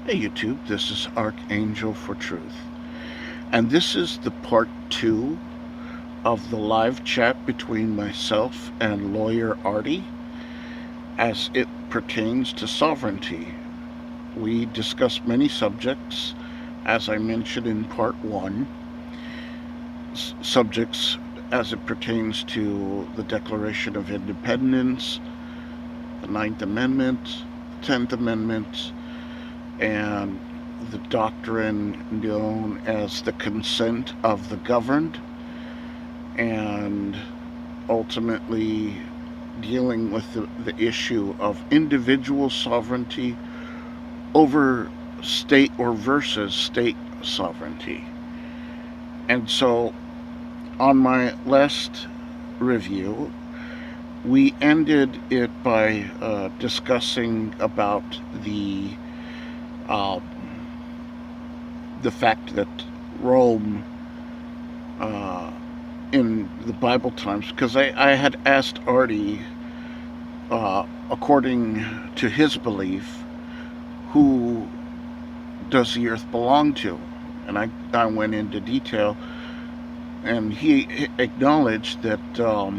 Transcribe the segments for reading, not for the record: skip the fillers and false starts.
Hey YouTube, this is Archangel for Truth, and this is the part 2 of the live chat between myself and lawyer Artie as it pertains to sovereignty. We discussed many subjects, as I mentioned in part 1, subjects as it pertains to the Declaration of Independence, the 9th Amendment, the 10th Amendment, and the doctrine known as the consent of the governed, and ultimately dealing with the issue of individual sovereignty over state or versus state sovereignty. And so on my last review, we ended it by discussing about the fact that Rome, in the Bible times, because I had asked Artie, according to his belief, who does the earth belong to? And I went into detail, and he acknowledged that the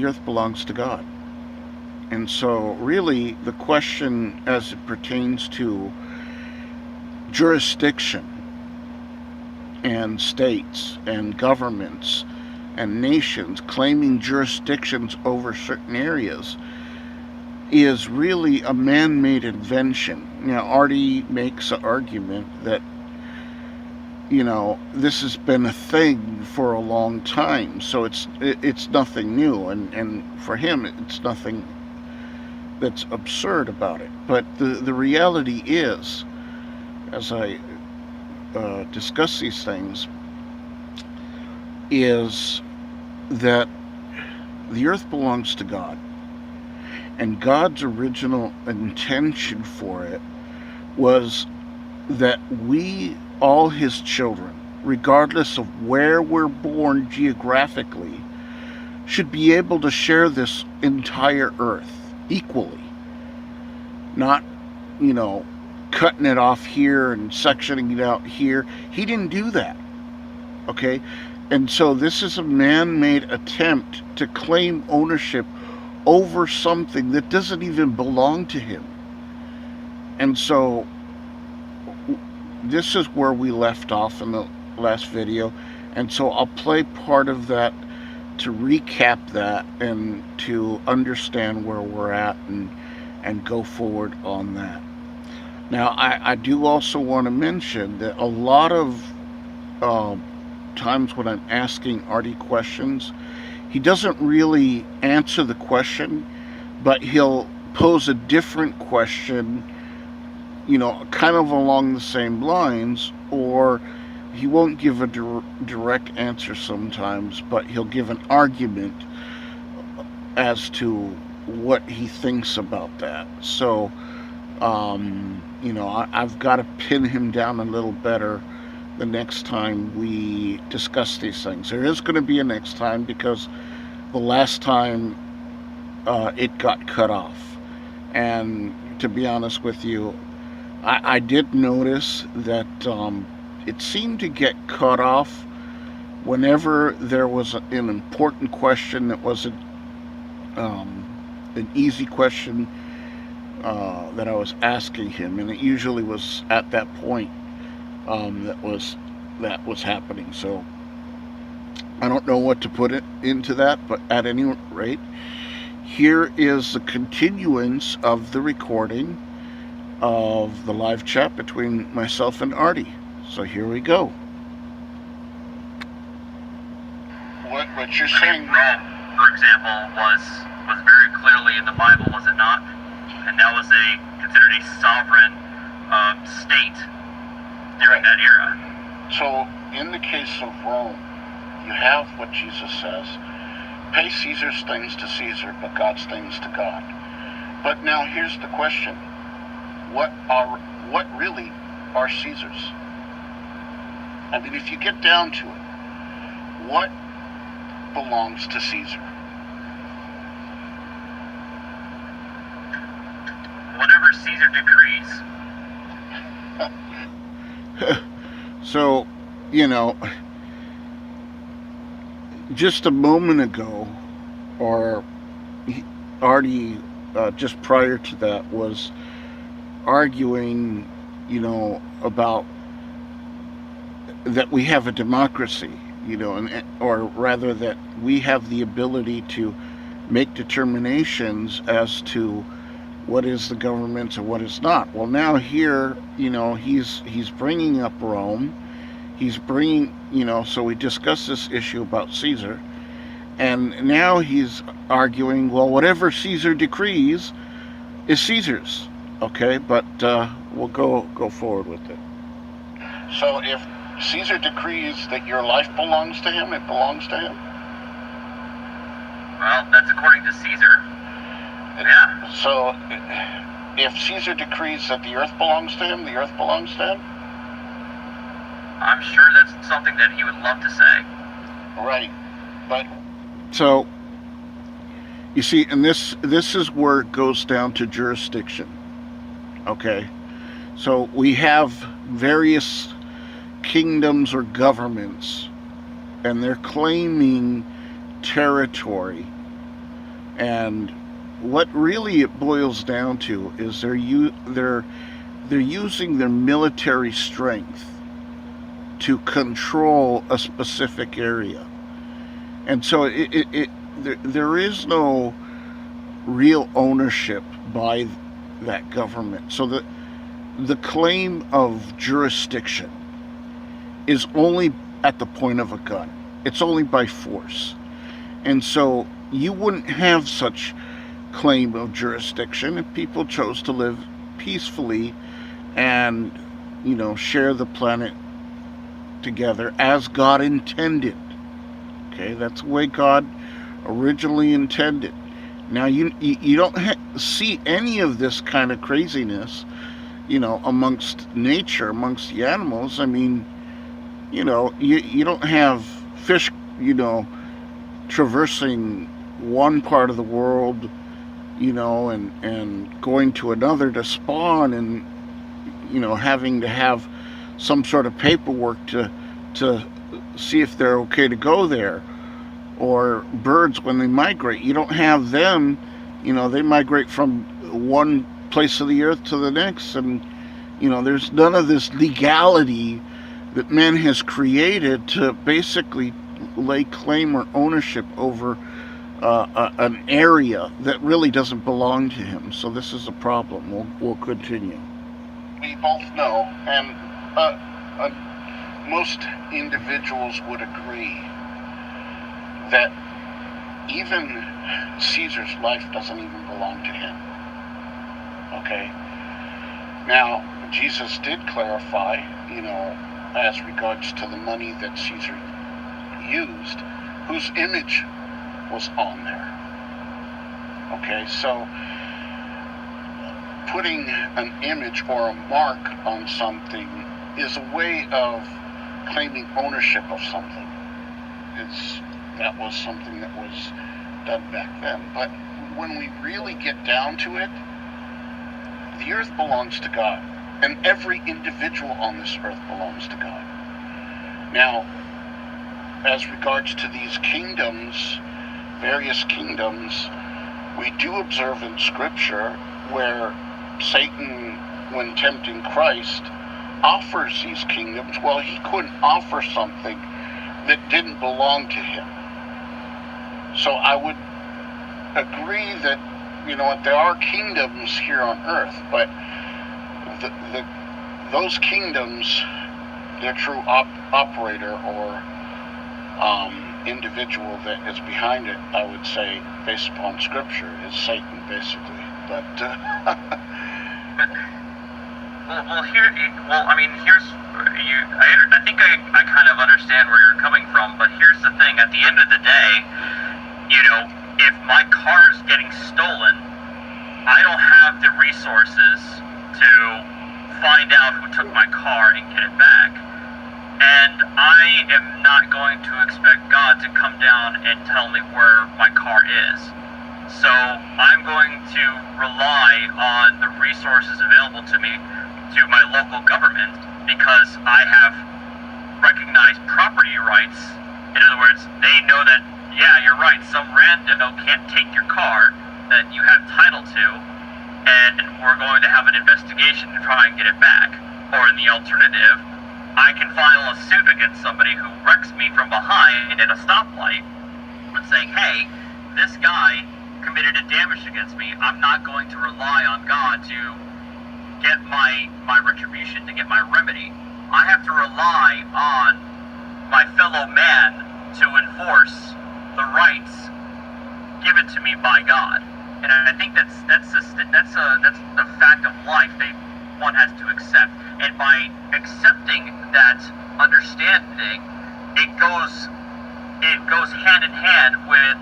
earth belongs to God. And so really the question as it pertains to jurisdiction and states and governments and nations claiming jurisdictions over certain areas is really a man-made invention. Now, Artie makes an argument that, this has been a thing for a long time, so it's nothing new, and for him it's nothing that's absurd about it. But the reality is, as I discuss these things, is that the earth belongs to God, and God's original intention for it was that we, all his children, regardless of where we're born geographically, should be able to share this entire earth equally. Not, cutting it off here and sectioning it out here. He didn't do that. Okay? And so this is a man-made attempt to claim ownership over something that doesn't even belong to him. And so this is where we left off in the last video. And so I'll play part of that to recap that and to understand where we're at and go forward on that. Now, I do also want to mention that a lot of times when I'm asking Artie questions, he doesn't really answer the question, but he'll pose a different question, kind of along the same lines, or he won't give a direct answer sometimes, but he'll give an argument as to what he thinks about that. So, I've got to pin him down a little better the next time we discuss these things. There is going to be a next time, because the last time it got cut off. And to be honest with you, I did notice that it seemed to get cut off whenever there was an important question that wasn't an easy question that I was asking him, and it usually was at that point that was happening. So I don't know what to put it into that, but at any rate, here is the continuance of the recording of the live chat between myself and Artie. So here we go. What you're saying? Rome, for example, was very clearly in the Bible, was it not? And that was considered a sovereign state during that era. So, in the case of Rome, you have what Jesus says: pay Caesar's things to Caesar, but God's things to God. But now here's the question: what really are Caesar's? I mean, if you get down to it, what belongs to Caesar? Whatever Caesar decrees So, you know, just a moment ago, or already just prior to that, was arguing, about that we have a democracy, or rather that we have the ability to make determinations as to what is the government and what is not. Well, now here, he's bringing up Rome. He's bringing, so we discussed this issue about Caesar, and now he's arguing, well, whatever Caesar decrees is Caesar's. Okay, but we'll go forward with it. So if Caesar decrees that your life belongs to him, it belongs to him? Well, that's according to Caesar. Yeah. So if Caesar decrees that the earth belongs to him, the earth belongs to him? I'm sure that's something that he would love to say. Right. But so you see, and this is where it goes down to jurisdiction. Okay. So we have various kingdoms or governments, and they're claiming territory. And what really it boils down to is they're using their military strength to control a specific area. And so there is no real ownership by that government. So the claim of jurisdiction is only at the point of a gun. It's only by force. And so you wouldn't have such claim of jurisdiction if people chose to live peacefully and, share the planet together as God intended. Okay, that's the way God originally intended. Now you don't see any of this kind of craziness, amongst nature, amongst the animals. I mean, you don't have fish, traversing one part of the world, and going to another to spawn, and having to have some sort of paperwork to see if they're okay to go there. Or birds, when they migrate, you don't have them, they migrate from one place of the earth to the next, and there's none of this legality that man has created to basically lay claim or ownership over an area that really doesn't belong to him. So this is a problem. We'll continue. We both know, and most individuals would agree, that even Caesar's life doesn't even belong to him. Okay? Now, Jesus did clarify, as regards to the money that Caesar used, whose image was on there. Okay, so putting an image or a mark on something is a way of claiming ownership of something. That was something that was done back then. But when we really get down to it, the earth belongs to God. And every individual on this earth belongs to God. Now, as regards to these kingdoms, various kingdoms, we do observe in Scripture where Satan, when tempting Christ, offers these kingdoms. Well, he couldn't offer something that didn't belong to him. So I would agree that, there are kingdoms here on earth, but those kingdoms, their true operator or individual that is behind it, I would say, based upon Scripture, is Satan, basically. But here's you. I think I kind of understand where you're coming from, but here's the thing: at the end of the day, if my car's getting stolen, I don't have the resources to find out who took my car and get it back. And I am not going to expect God to come down and tell me where my car is. So I'm going to rely on the resources available to me to my local government because I have recognized property rights. In other words, they know that, yeah, you're right, some rando can't take your car that you have title to, and we're going to have an investigation to try and get it back. Or in the alternative, I can file a suit against somebody who wrecks me from behind at a stoplight and saying, hey, this guy committed a damage against me. I'm not going to rely on God to get my retribution, to get my remedy. I have to rely on my fellow man to enforce the rights given to me by God. And I think that's a fact of life that one has to accept. And by accepting that understanding, it goes hand in hand with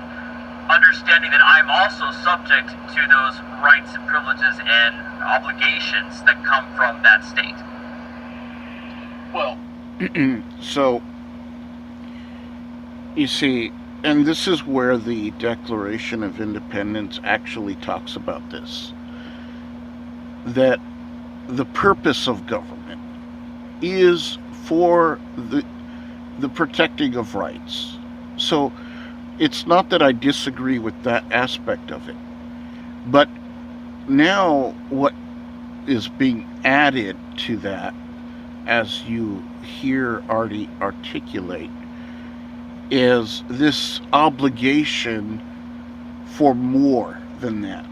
understanding that I'm also subject to those rights and privileges and obligations that come from that state. Well, so, you see, and this is where the Declaration of Independence actually talks about this, that the purpose of government is for the protecting of rights. So, it's not that I disagree with that aspect of it, but now what is being added to that, as you hear Artie articulate, is this obligation for more than that.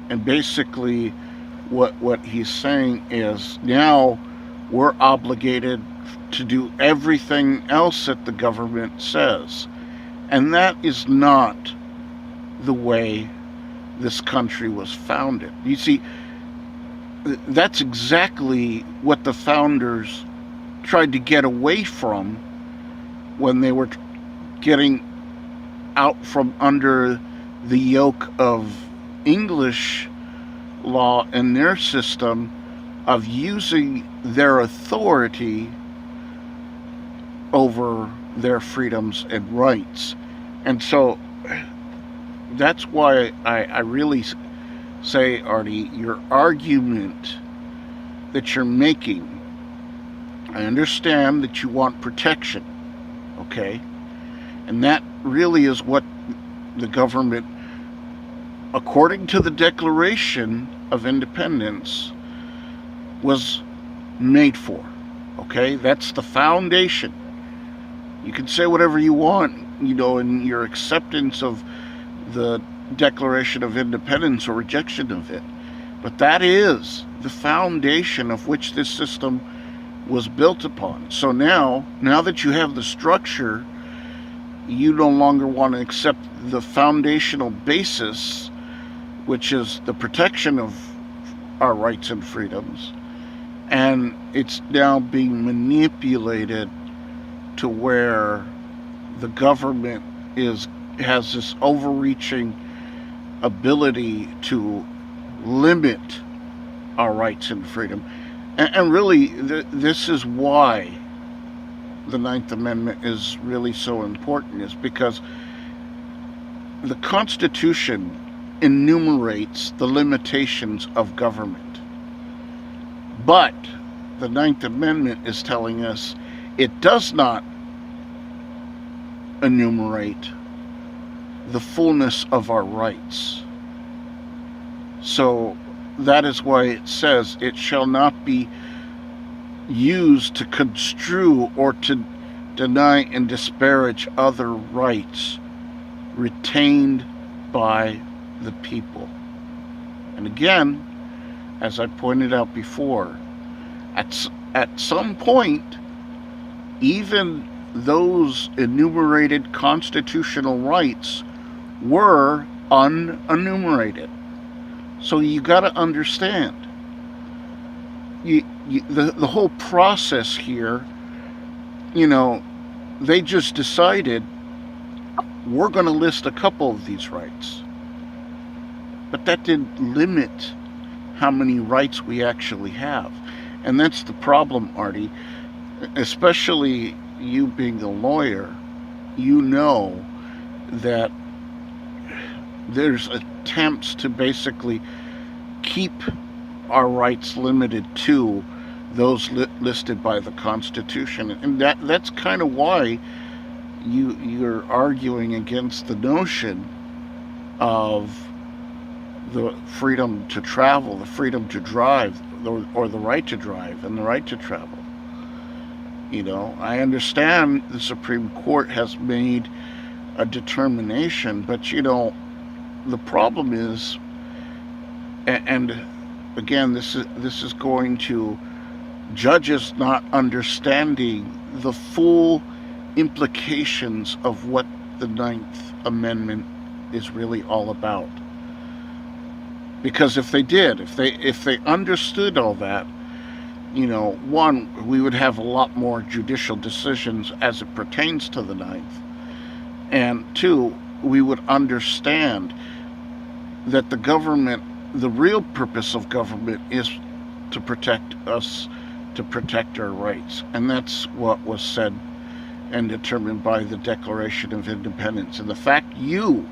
And basically what he's saying is now we're obligated to do everything else that the government says. And that is not the way this country was founded. You see, that's exactly what the founders tried to get away from when they were getting out from under the yoke of English law and their system of using their authority over their freedoms and rights. And so that's why I really say, Artie, your argument that you're making, I understand that you want protection, okay? And that really is what the government, according to the Declaration of Independence, was made for, okay? That's the foundation. You can say whatever you want, in your acceptance of the Declaration of Independence or rejection of it. But that is the foundation of which this system was built upon. So now that you have the structure, you no longer want to accept the foundational basis, which is the protection of our rights and freedoms. And it's now being manipulated to where the government has this overreaching ability to limit our rights and freedom. And really, this is why the Ninth Amendment is really so important, is because the Constitution enumerates the limitations of government. But the Ninth Amendment is telling us it does not enumerate the fullness of our rights. So that is why it says it shall not be used to construe or to deny and disparage other rights retained by the people. And again, as I pointed out before, at some point, even those enumerated constitutional rights were unenumerated. So you got to understand, the whole process here, they just decided we're going to list a couple of these rights. But that didn't limit how many rights we actually have. And that's the problem, Artie. Especially you being a lawyer, you know that there's attempts to basically keep our rights limited to those listed by the Constitution, and that's kind of why you're arguing against the notion of the freedom to travel, the freedom to drive, or the right to drive and the right to travel. I understand the Supreme Court has made a determination, but the problem is, and again, this is going to judges not understanding the full implications of what the Ninth Amendment is really all about. Because if they did, if they understood all that, one, we would have a lot more judicial decisions as it pertains to the Ninth, and two, we would understand that the government, the real purpose of government, is to protect us, to protect our rights, and that's what was said and determined by the Declaration of Independence. And the fact you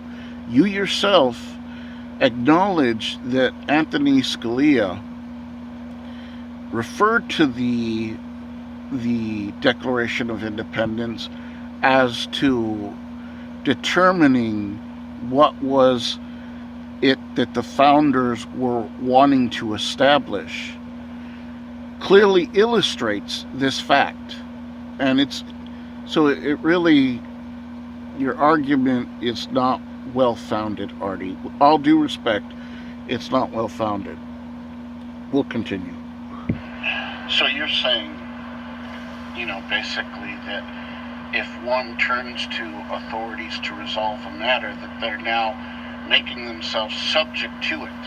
yourself acknowledge that Anthony Scalia referred to the Declaration of Independence as to determining what was it that the founders were wanting to establish, clearly illustrates this fact. And it really, your argument is not well-founded, Artie. All due respect, it's not well-founded. We'll continue. So you're saying, basically that if one turns to authorities to resolve a matter, that they're now making themselves subject to it.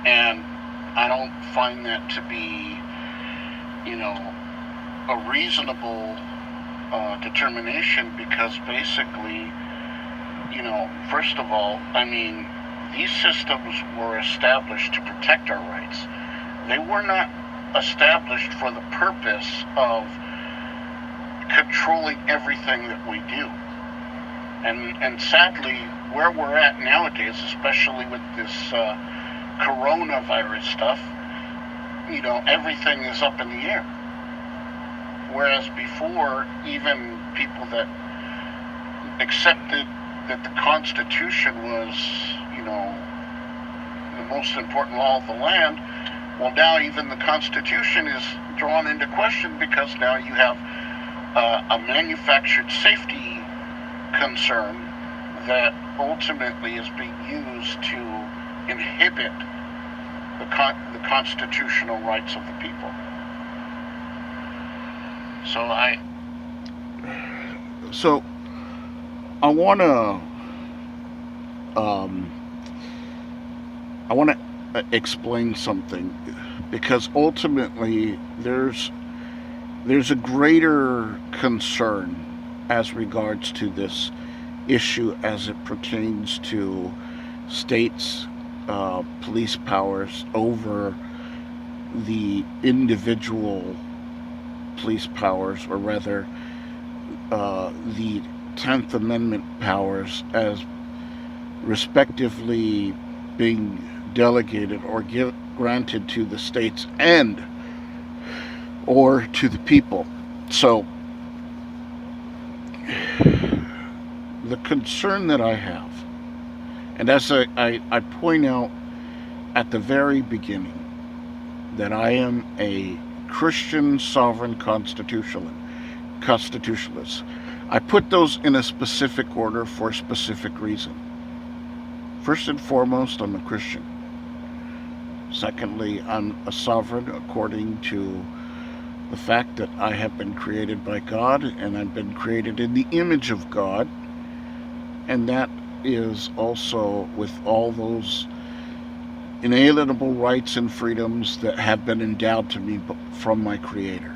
And I don't find that to be, a reasonable determination, because basically, first of all, these systems were established to protect our rights. They were not established for the purpose of controlling everything that we do. And sadly, where we're at nowadays, especially with this coronavirus stuff, everything is up in the air. Whereas before, even people that accepted that the Constitution was, the most important law of the land, well, now even the Constitution is drawn into question, because now you have a manufactured safety concern that ultimately is being used to inhibit the constitutional rights of the people. So I want to explain something, because ultimately there's a greater concern as regards to this issue as it pertains to states' police powers over the individual police powers, or rather the 10th Amendment powers, as respectively being delegated or granted to the states and or to the people. So the concern that I have, and as I point out at the very beginning, that I am a Christian sovereign constitutionalist. I put those in a specific order for a specific reason. First and foremost, I'm a Christian. Secondly, I'm a sovereign according to the fact that I have been created by God, and I've been created in the image of God, and that is also with all those inalienable rights and freedoms that have been endowed to me from my Creator.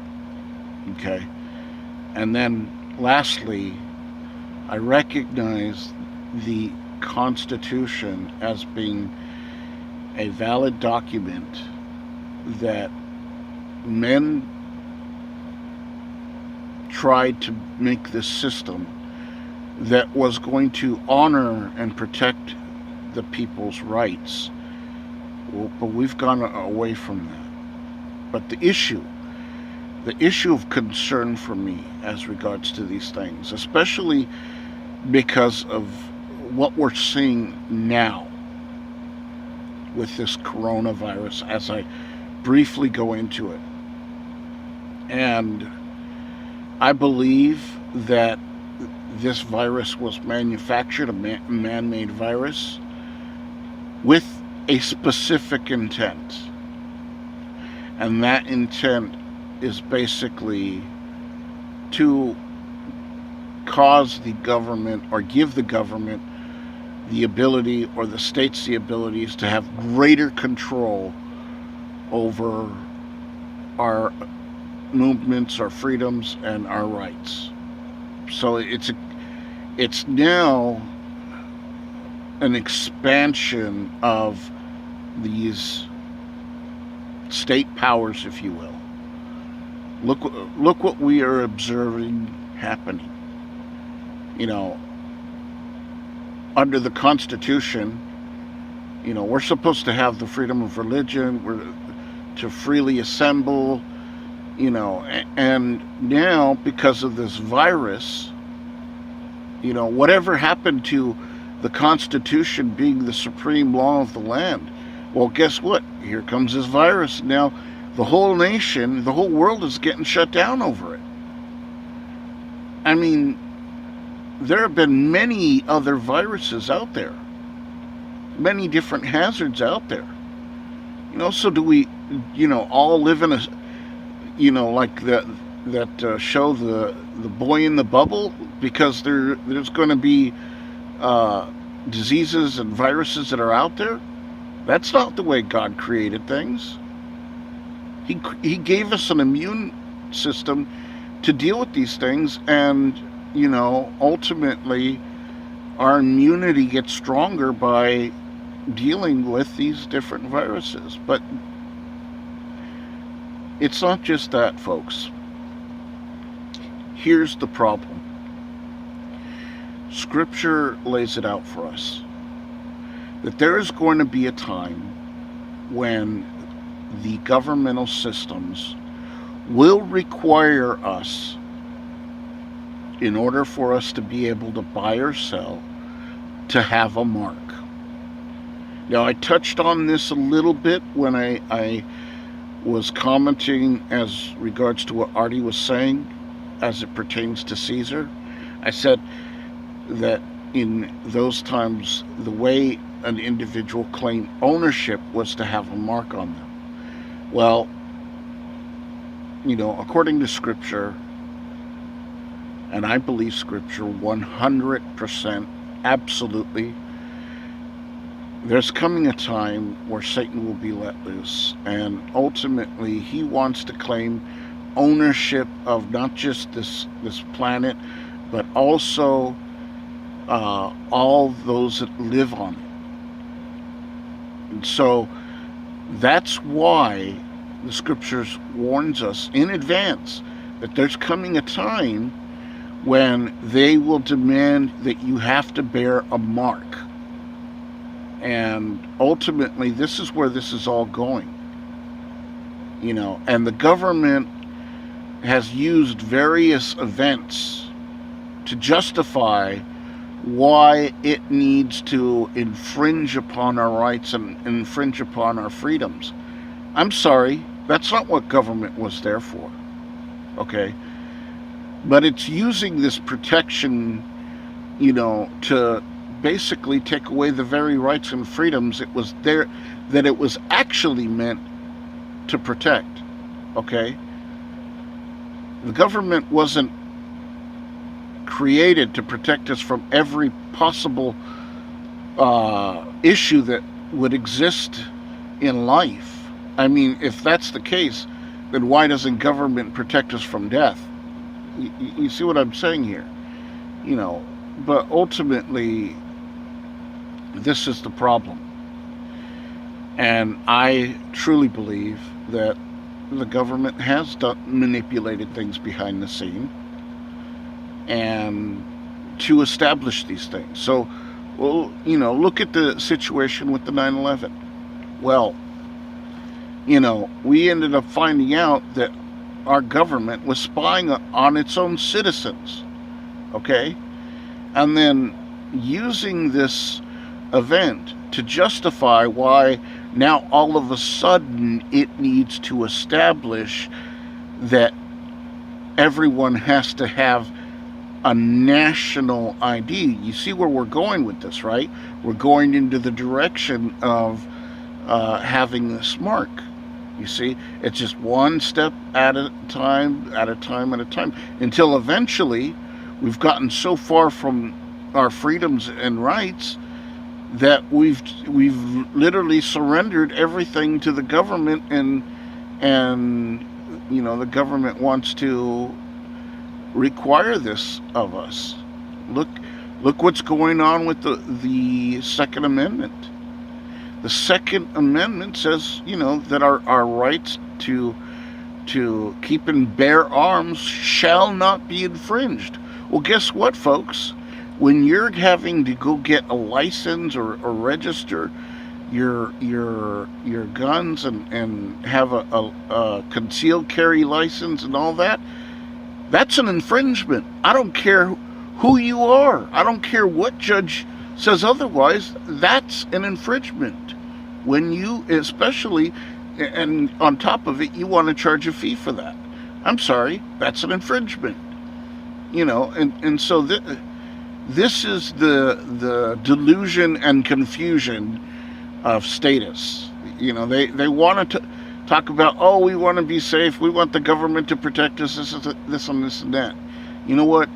Okay? And then lastly, I recognize the Constitution as being a valid document that men tried to make this system that was going to honor and protect the people's rights But we've gone away from that. But the issue of concern for me as regards to these things, especially because of what we're seeing now with this coronavirus, as I briefly go into it. And I believe that this virus was manufactured, a man-made virus, with a specific intent. And that intent is basically to cause the government, or give the government the ability, or the states the abilities, to have greater control over our movements, our freedoms, and our rights. So it's now an expansion of these state powers, if you will. Look what we are observing happening. Under the Constitution, we're supposed to have the freedom of religion, we're to freely assemble, and now, because of this virus, whatever happened to the Constitution being the supreme law of the land? Well, guess what? Here comes this virus. Now, the whole nation, the whole world is getting shut down over it. I mean, there have been many other viruses out there, many different hazards out there. So do we, all live in a, like that show, the boy in the bubble, because there's going to be diseases and viruses that are out there? That's not the way God created things. He gave us an immune system to deal with these things, and ultimately our immunity gets stronger by dealing with these different viruses. But it's not just that, folks. Here's the problem. Scripture lays it out for us, that there is going to be a time when the governmental systems will require us, in order for us to be able to buy or sell, to have a mark. Now, I touched on this a little bit when I was commenting as regards to what Artie was saying as it pertains to Caesar. I said that in those times, the way an individual claimed ownership was to have a mark on them. Well, according to Scripture, and I believe Scripture 100%, absolutely, there's coming a time where Satan will be let loose, and ultimately he wants to claim ownership of not just this planet, but also all those that live on it. And so that's why the Scriptures warns us in advance that there's coming a time when they will demand that you have to bear a mark. And ultimately, this is where this is all going. And the government has used various events to justify why it needs to infringe upon our rights and infringe upon our freedoms. I'm sorry, that's not what government was there for. Okay? But it's using this protection, to basically take away the very rights and freedoms it was there, that it was actually meant to protect. Okay? The government wasn't created to protect us from every possible issue that would exist in life. I mean, if that's the case, then why doesn't government protect us from death? You see what I'm saying here? But ultimately, this is the problem. And I truly believe that the government has manipulated things behind the scene and to establish these things. So, look at the situation with the 9/11. Well, we ended up finding out that our government was spying on its own citizens, okay? And then using this event to justify why now all of a sudden it needs to establish that everyone has to have a national ID. You see where we're going with this, right? We're going into the direction of having this mark. You see, it's just one step at a time, until eventually we've gotten so far from our freedoms and rights that we've literally surrendered everything to the government, and the government wants to require this of us. Look what's going on with the Second Amendment. The Second Amendment says, that our rights to keep and bear arms shall not be infringed. Well, guess what, folks? When you're having to go get a license or register your guns and have a concealed carry license and all that, that's an infringement. I don't care who you are. I don't care what judge says otherwise. That's an infringement. When you, especially, and on top of it, you want to charge a fee for that. I'm sorry, that's an infringement. And so this is the delusion and confusion of status. They want to talk about, oh, we want to be safe, we want the government to protect us, this and this and that. You know what?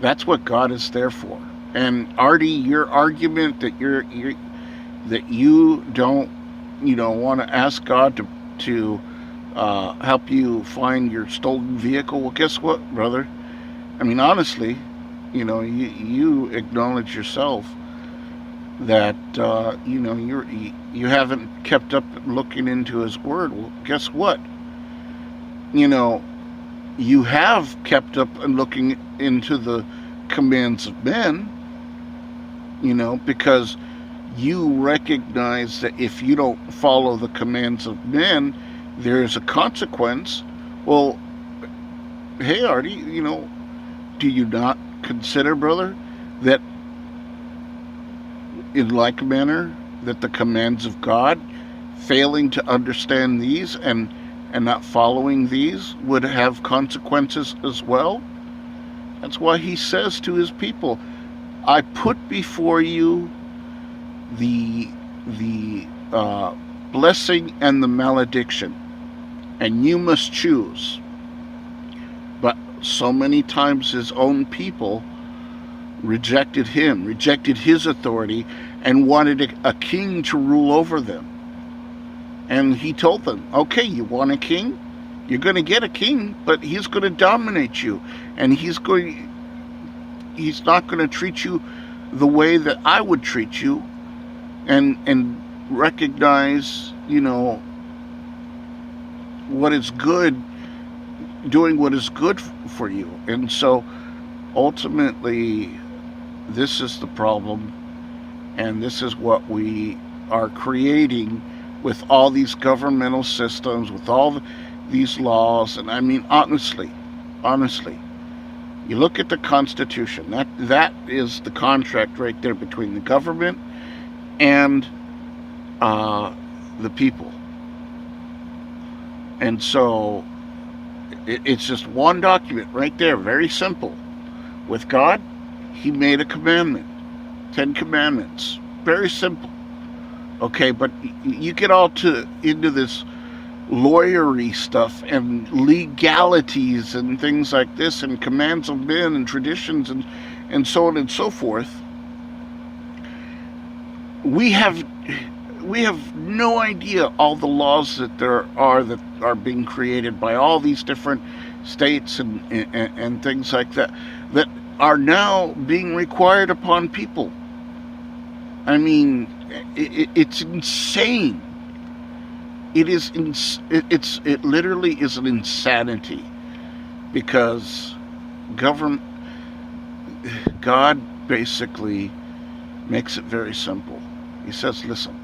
That's what God is there for. And Artie, your argument that you don't want to ask God to help you find your stolen vehicle, well, guess what, brother? I mean, honestly, you acknowledge yourself that you haven't kept up looking into His Word. Well, guess what? You have kept up and looking into the commands of men. Because you recognize that if you don't follow the commands of men, there is a consequence. Well, hey, Artie, do you not consider, brother, that in like manner that the commands of God, failing to understand these and not following these, would have consequences as well? That's why He says to His people, I put before you the blessing and the malediction, and you must choose. But so many times His own people rejected Him, rejected His authority, and wanted a king to rule over them. And He told them, okay, you want a king? You're going to get a king, but he's going to dominate you, and he's not going to treat you the way that I would treat you, and recognize, what is good, doing what is good for you. And so ultimately, this is the problem, and this is what we are creating with all these governmental systems, with all these laws. And I mean, honestly, you look at the Constitution, that is the contract right there between the government and the people. And so it's just one document right there, very simple. With God, He made a commandment, 10 commandments, very simple. Okay, but you get all into this lawyery stuff and legalities and things like this, and commands of men and traditions and so on and so forth. We have no idea all the laws that there are being created by all these different states and things like that are now being required upon people. I mean, it's insane. It literally is an insanity, because God basically makes it very simple. He says, listen,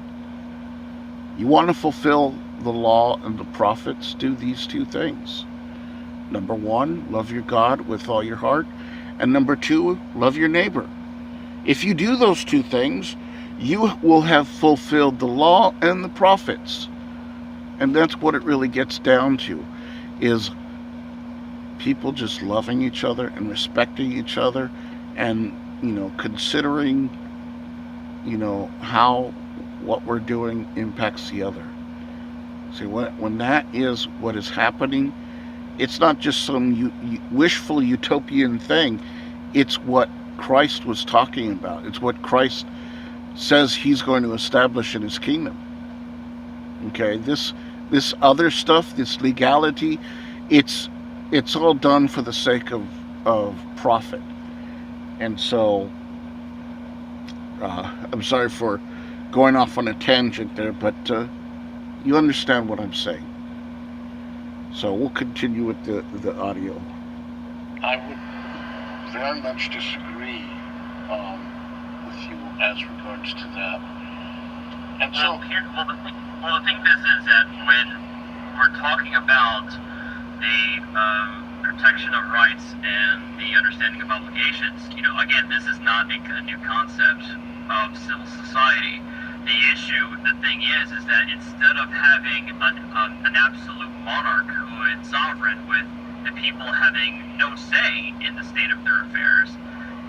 You want to fulfill the law and the prophets? Do these two things. Number one, love your God with all your heart. And number two, love your neighbor. If you do those two things, you will have fulfilled the law and the prophets. And that's what it really gets down to, is people just loving each other and respecting each other, and, considering, how what we're doing impacts the other. See, when that is what is happening, it's not just some wishful utopian thing. It's what Christ was talking about. It's what Christ says he's going to establish in his kingdom. Okay, this other stuff, this legality, it's all done for the sake of profit. And so, I'm sorry for going off on a tangent there, but you understand what I'm saying. So we'll continue with the audio. I would very much disagree with you as regards to that. And so, the thing is that when we're talking about the protection of rights and the understanding of obligations, again, this is not a new concept of civil society. The thing is that instead of having an absolute monarch who is sovereign, with the people having no say in the state of their affairs,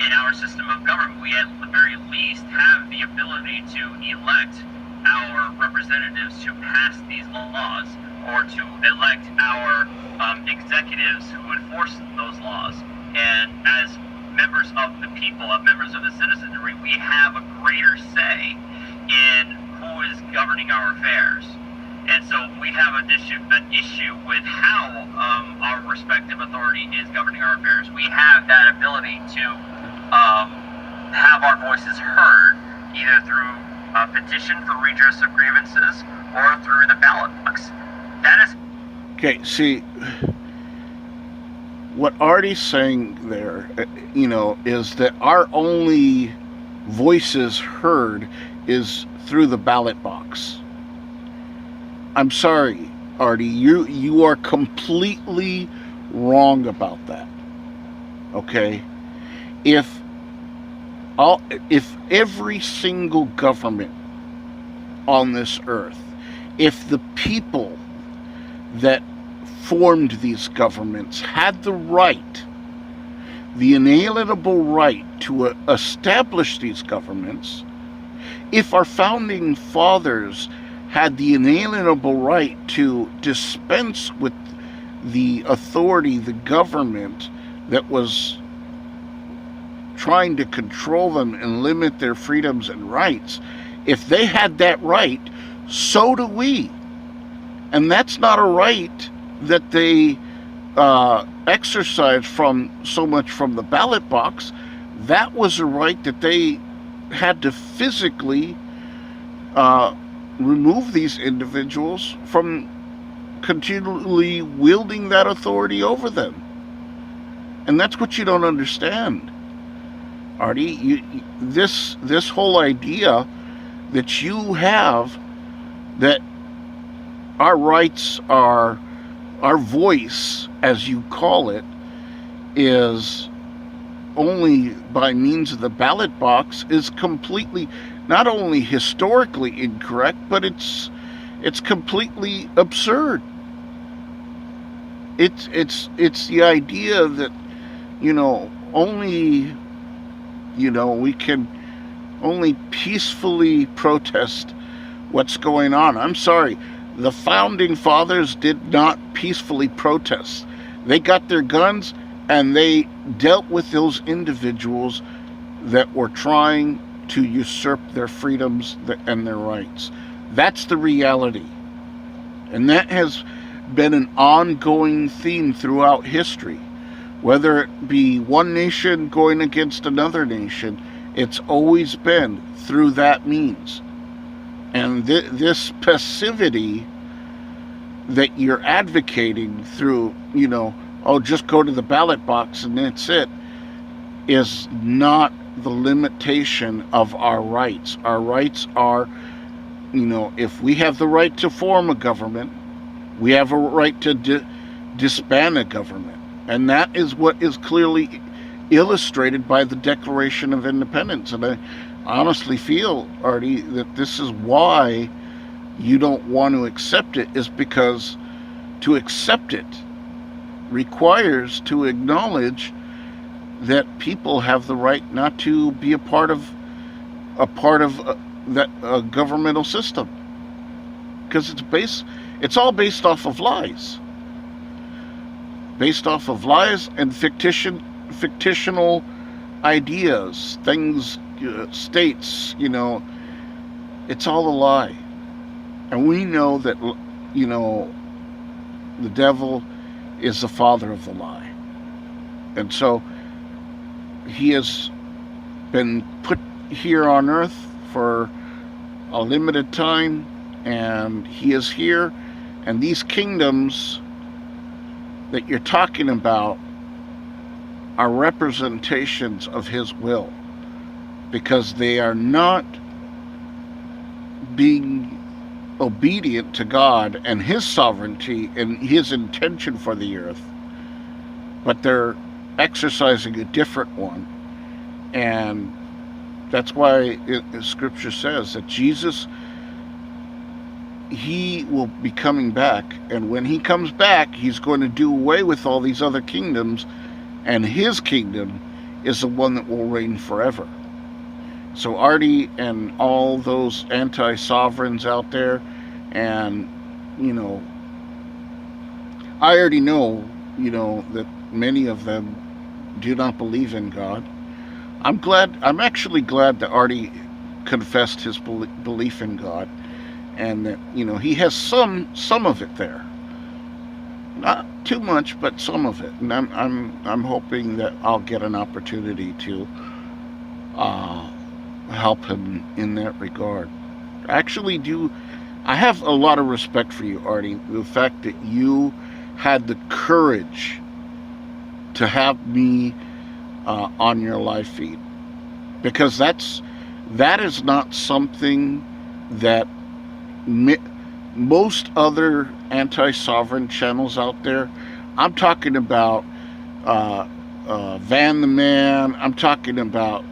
in our system of government, we at the very least have the ability to elect our representatives to pass these laws, or to elect our executives who enforce those laws. And as members of the people, members of the citizenry, we have a greater say in who is governing our affairs. And so we have an issue with how our respective authority is governing our affairs. We have that ability to have our voices heard, either through a petition for redress of grievances or through the ballot box. That is... Okay, see, what Artie's saying there, is that our only voices heard is through the ballot box. I'm sorry, Artie, you are completely wrong about that. Okay? If every single government on this earth, if the people that formed these governments had the right, the inalienable right to establish these governments, if our founding fathers had the inalienable right to dispense with the authority, the government that was trying to control them and limit their freedoms and rights, if they had that right, so do we. And that's not a right that they exercised so much from the ballot box. That was a right that they had to physically remove these individuals from continually wielding that authority over them. And that's what you don't understand, Artie. This whole idea that you have, that our rights are, our voice, as you call it, is only by means of the ballot box, is completely, not only historically incorrect, but it's completely absurd. It's the idea that, only, we can only peacefully protest what's going on. I'm sorry, the founding fathers did not peacefully protest. They got their guns and they dealt with those individuals that were trying to usurp their freedoms and their rights. That's the reality. And that has been an ongoing theme throughout history. Whether it be one nation going against another nation, it's always been through that means. And this passivity that you're advocating through, just go to the ballot box and that's it, is not the limitation of our rights. Our rights are if we have the right to form a government, we have a right to disband a government. And that is what is clearly illustrated by the Declaration of Independence. And I honestly feel, Artie, that this is why you don't want to accept it, is because to accept it requires to acknowledge that people have the right not to be a part of that governmental system, because it's all based off of lies, and fictional ideas, things, states. It's all a lie, and we know that the devil is the father of the lie, and so he has been put here on earth for a limited time, and he is here, and these kingdoms that you're talking about are representations of his will, because they are not being obedient to God and his sovereignty and his intention for the earth, but they're exercising a different one. And that's why Scripture says that Jesus, he will be coming back, and when he comes back, he's going to do away with all these other kingdoms, and his kingdom is the one that will reign forever. So Artie and all those anti-sovereigns out there, and I already know that many of them do not believe in God. I'm actually glad that Artie confessed his belief in God, and that he has some of it there, not too much, but some of it. And I'm hoping that I'll get an opportunity to help him in that regard. I have a lot of respect for you, Artie. The fact that you had the courage to have me on your live feed, because that is not something that most other anti-sovereign channels out there. I'm talking about Van the Man. I'm talking about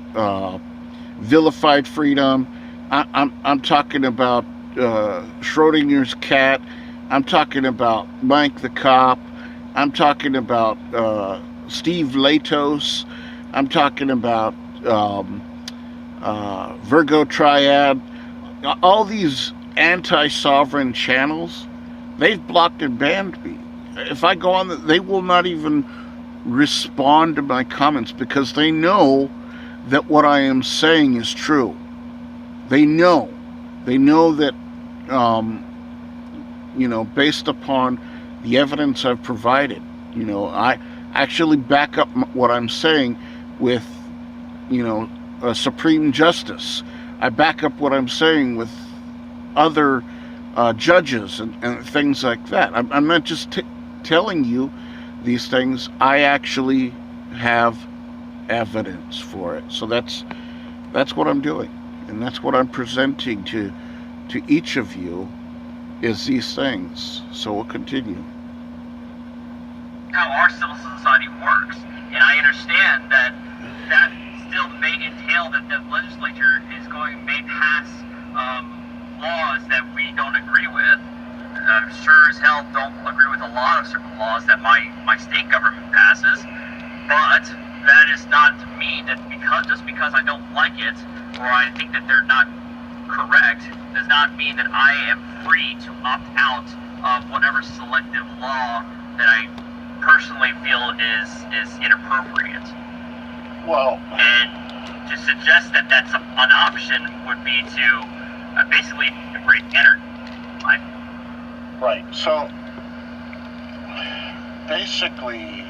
Vilified Freedom. I'm talking about Schrodinger's cat. I'm talking about Mike the Cop. I'm talking about Steve Latos. I'm talking about Virgo Triad. All these anti-sovereign channels, they've blocked and banned me. If I go on, they will not even respond to my comments, because they know that what I am saying is true. They know that based upon the evidence I've provided, I actually back up what I'm saying with a supreme justice. I back up what I'm saying with other judges and things like that. I'm not just telling you these things. I actually have evidence for it. So that's what I'm doing, and that's what I'm presenting to each of you, is these things. So we'll continue. How our civil society works, and I understand that still may entail that the legislature may pass laws that we don't agree with. Sure as hell don't agree with a lot of certain laws that my state government passes, but that is not to mean that just because I don't like it, or I think that they're not correct, does not mean that I am free to opt out of whatever selective law that I personally feel is inappropriate. Well, and to suggest that that's an option would be to basically embrace anarchy. Right. So basically,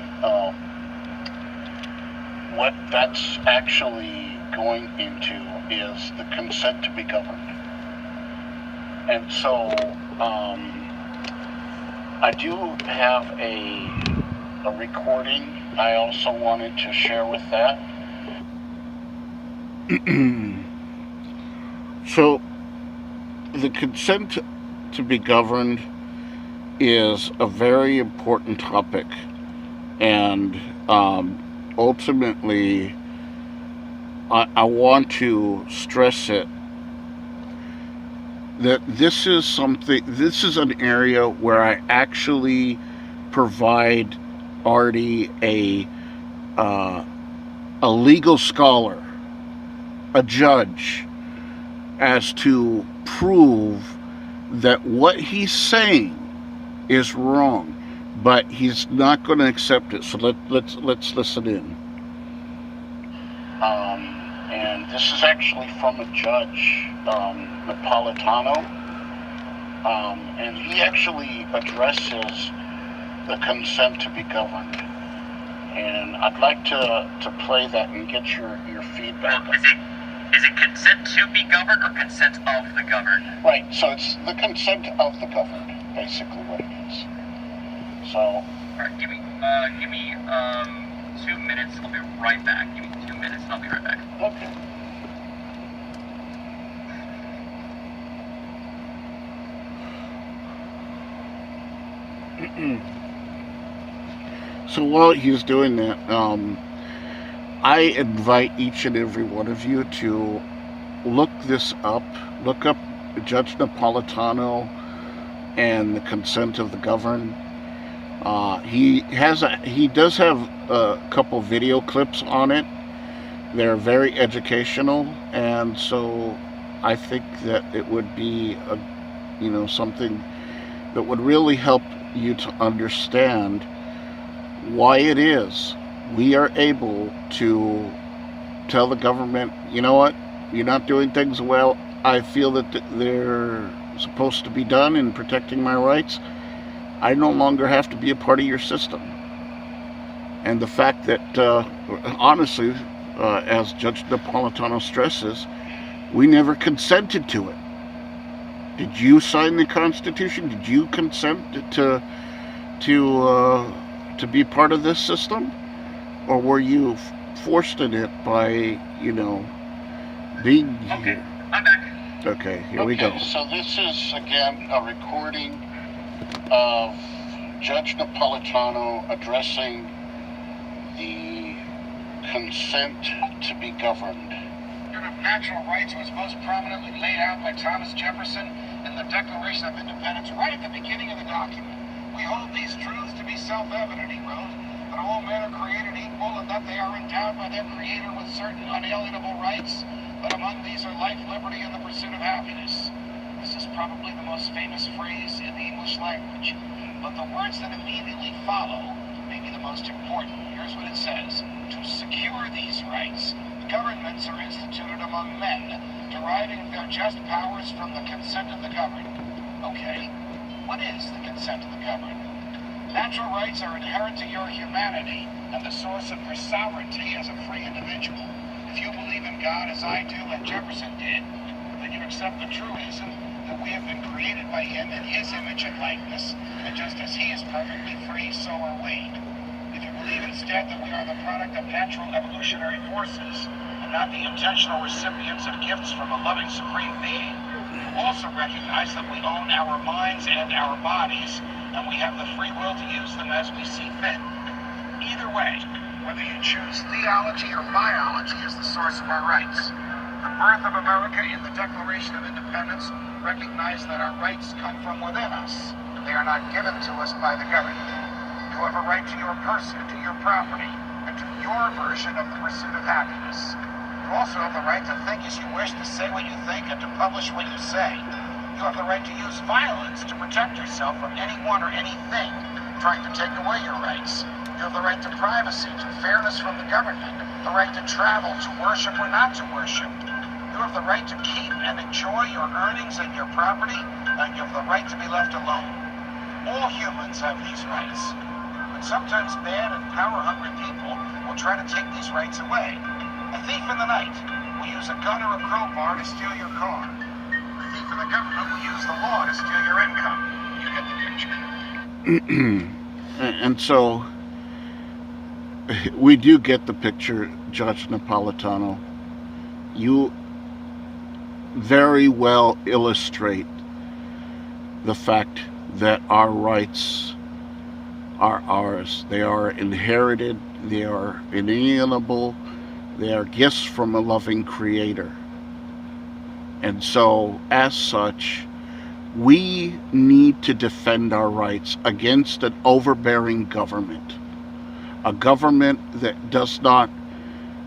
what that's actually going into is the consent to be governed. And so I do have a recording I also wanted to share with that. So the consent to be governed is a very important topic, and ultimately, I want to stress it that this is an area where I actually provide Artie a legal scholar, a judge, as to prove that what he's saying is wrong, but he's not going to accept it. So let's listen in. And this is actually from a judge, Napolitano, and he actually addresses the consent to be governed. And I'd like to play that and get your feedback. Well, is it consent to be governed or consent of the governed? Right, so it's the consent of the governed, basically what it is. So. All right, give me 2 minutes. I'll be right back. Give me 2 minutes and I'll be right back. Okay. So while he's doing that, I invite each and every one of you to look this up. Look up Judge Napolitano and the consent of the governed. He does have a couple video clips on it. They're very educational, and so I think that it would be something that would really help you to understand why it is we are able to tell the government, you know what, you're not doing things well. I feel that they're supposed to be done in protecting my rights. I no longer have to be a part of your system. And the fact that, honestly, as Judge Napolitano stresses, we never consented to it. Did you sign the Constitution? Did you consent to be part of this system? Or were you forced in it by, being here? I'm back. Okay, here we go. So this is, again, a recording of Judge Napolitano addressing the consent to be governed. Of natural rights was most prominently laid out by Thomas Jefferson in the Declaration of Independence right at the beginning of the document. We hold these truths to be self-evident, he wrote, that all men are created equal and that they are endowed by their Creator with certain unalienable rights, but among these are life, liberty, and the pursuit of happiness. This is probably the most famous phrase in the English language, but the words that immediately follow may be the most important. Here's what it says. To secure these rights, governments are instituted among men, deriving their just powers from the consent of the governed. Okay, what is the consent of the governed? Natural rights are inherent to your humanity and the source of your sovereignty as a free individual. If you believe in God as I do and Jefferson did, then you accept the truism that we have been created by Him in His image and likeness, and just as He is perfectly free, so are we. If you believe instead that we are the product of natural evolutionary forces, and not the intentional recipients of gifts from a loving supreme being, you also recognize that we own our minds and our bodies, and we have the free will to use them as we see fit. Either way, whether you choose theology or biology is the source of our rights. The birth of America in the Declaration of Independence recognized that our rights come from within us. They are not given to us by the government. You have a right to your person, to your property, and to your version of the pursuit of happiness. You also have the right to think as you wish, to say what you think, and to publish what you say. You have the right to use violence to protect yourself from anyone or anything trying to take away your rights. You have the right to privacy, to fairness from the government, the right to travel, to worship or not to worship. You have the right to keep and enjoy your earnings and your property, and you have the right to be left alone. All humans have these rights. But sometimes bad and power-hungry people will try to take these rights away. A thief in the night will use a gun or a crowbar to steal your car. A thief in the government will use the law to steal your income. You get the picture. And so we do get the picture, Judge Napolitano. very well illustrate the fact that our rights are ours. They are inherited, they are inalienable, they are gifts from a loving Creator. And so, as such, we need to defend our rights against an overbearing government. A government that does not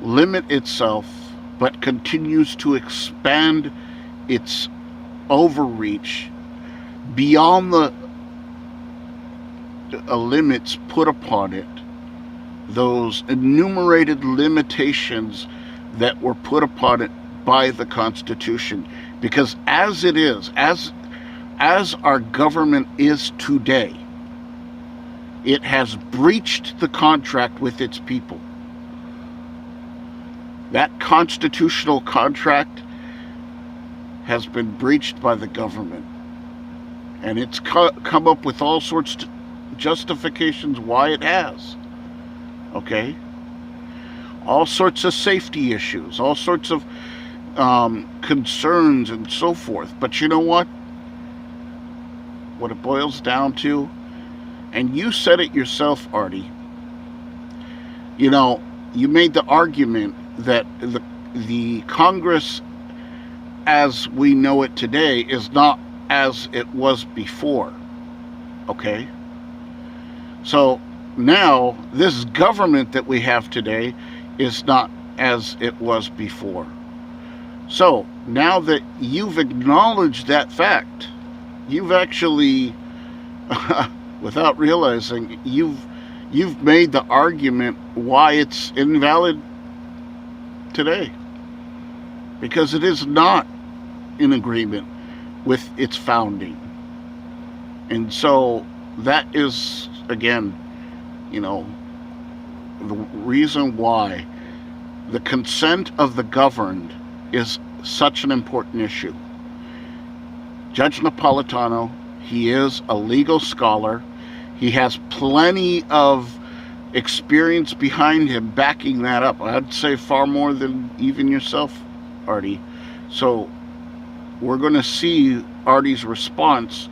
limit itself, but continues to expand its overreach beyond the limits put upon it, those enumerated limitations that were put upon it by the Constitution. Because as it is, as our government is today, it has breached the contract with its people. That constitutional contract has been breached by the government. And it's come up with all sorts of justifications why it has. Okay? All sorts of safety issues, all sorts of concerns and so forth. But you know what? What it boils down to, and you said it yourself, Artie, you know, you made the argument that the Congress as we know it today is not as it was before. Okay? So now this government that we have today is not as it was before. So now that you've acknowledged that fact, you've actually, without realizing, you've made the argument why it's invalid today. Because it is not in agreement with its founding. And so that is, again, you know, the reason why the consent of the governed is such an important issue. Judge Napolitano, he is a legal scholar. He has plenty of experience behind him backing that up. I'd say far more than even yourself, Artie. So we're going to see Artie's response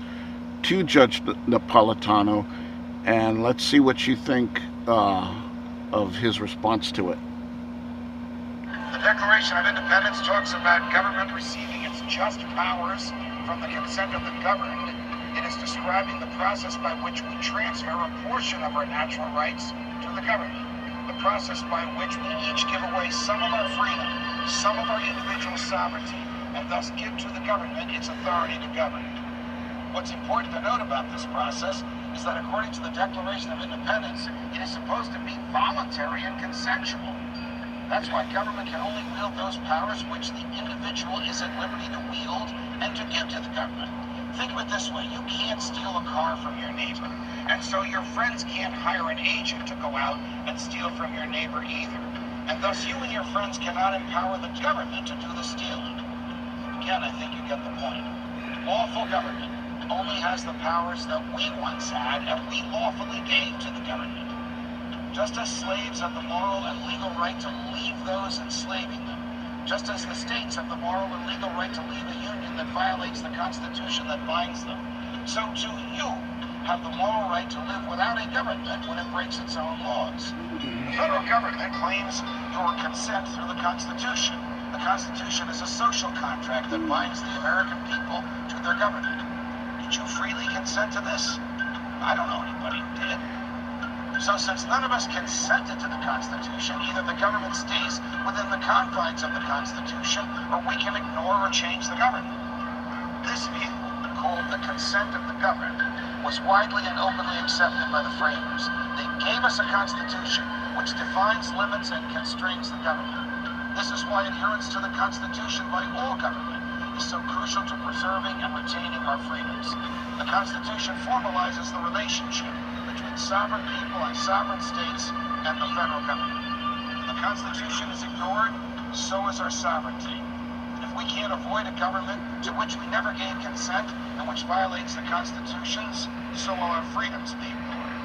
to Judge Napolitano, and let's see what you think of his response to it. The Declaration of Independence talks about government receiving its just powers from the consent of the governed. It is describing the process by which we transfer a portion of our natural rights to the government. The process by which we each give away some of our freedom, some of our individual sovereignty, and thus give to the government its authority to govern. What's important to note about this process is that according to the Declaration of Independence, it is supposed to be voluntary and consensual. That's why government can only wield those powers which the individual is at liberty to wield and to give to the government. Think of it this way, you can't steal a car from your neighbor, and so your friends can't hire an agent to go out and steal from your neighbor either. And thus you and your friends cannot empower the government to do the stealing. Again, I think you get the point. Lawful government only has the powers that we once had and we lawfully gave to the government. Just as slaves have the moral and legal right to leave those enslaving them, just as the states have the moral and legal right to leave a union that violates the Constitution that binds them, so too you have the moral right to live without a government when it breaks its own laws. The federal government claims your consent through the Constitution. The Constitution is a social contract that binds the American people to their government. Did you freely consent to this? I don't know anybody who did. So since none of us consented to the Constitution, either the government stays within the confines of the Constitution, or we can ignore or change the government. This view, called the consent of the governed, was widely and openly accepted by the framers. They gave us a Constitution which defines, limits, and constrains the government. This is why adherence to the Constitution by all government is so crucial to preserving and retaining our freedoms. The Constitution formalizes the relationship between sovereign people and sovereign states and the federal government. If the Constitution is ignored, so is our sovereignty. If we can't avoid a government to which we never gave consent and which violates the Constitutions, so will our freedoms be ignored.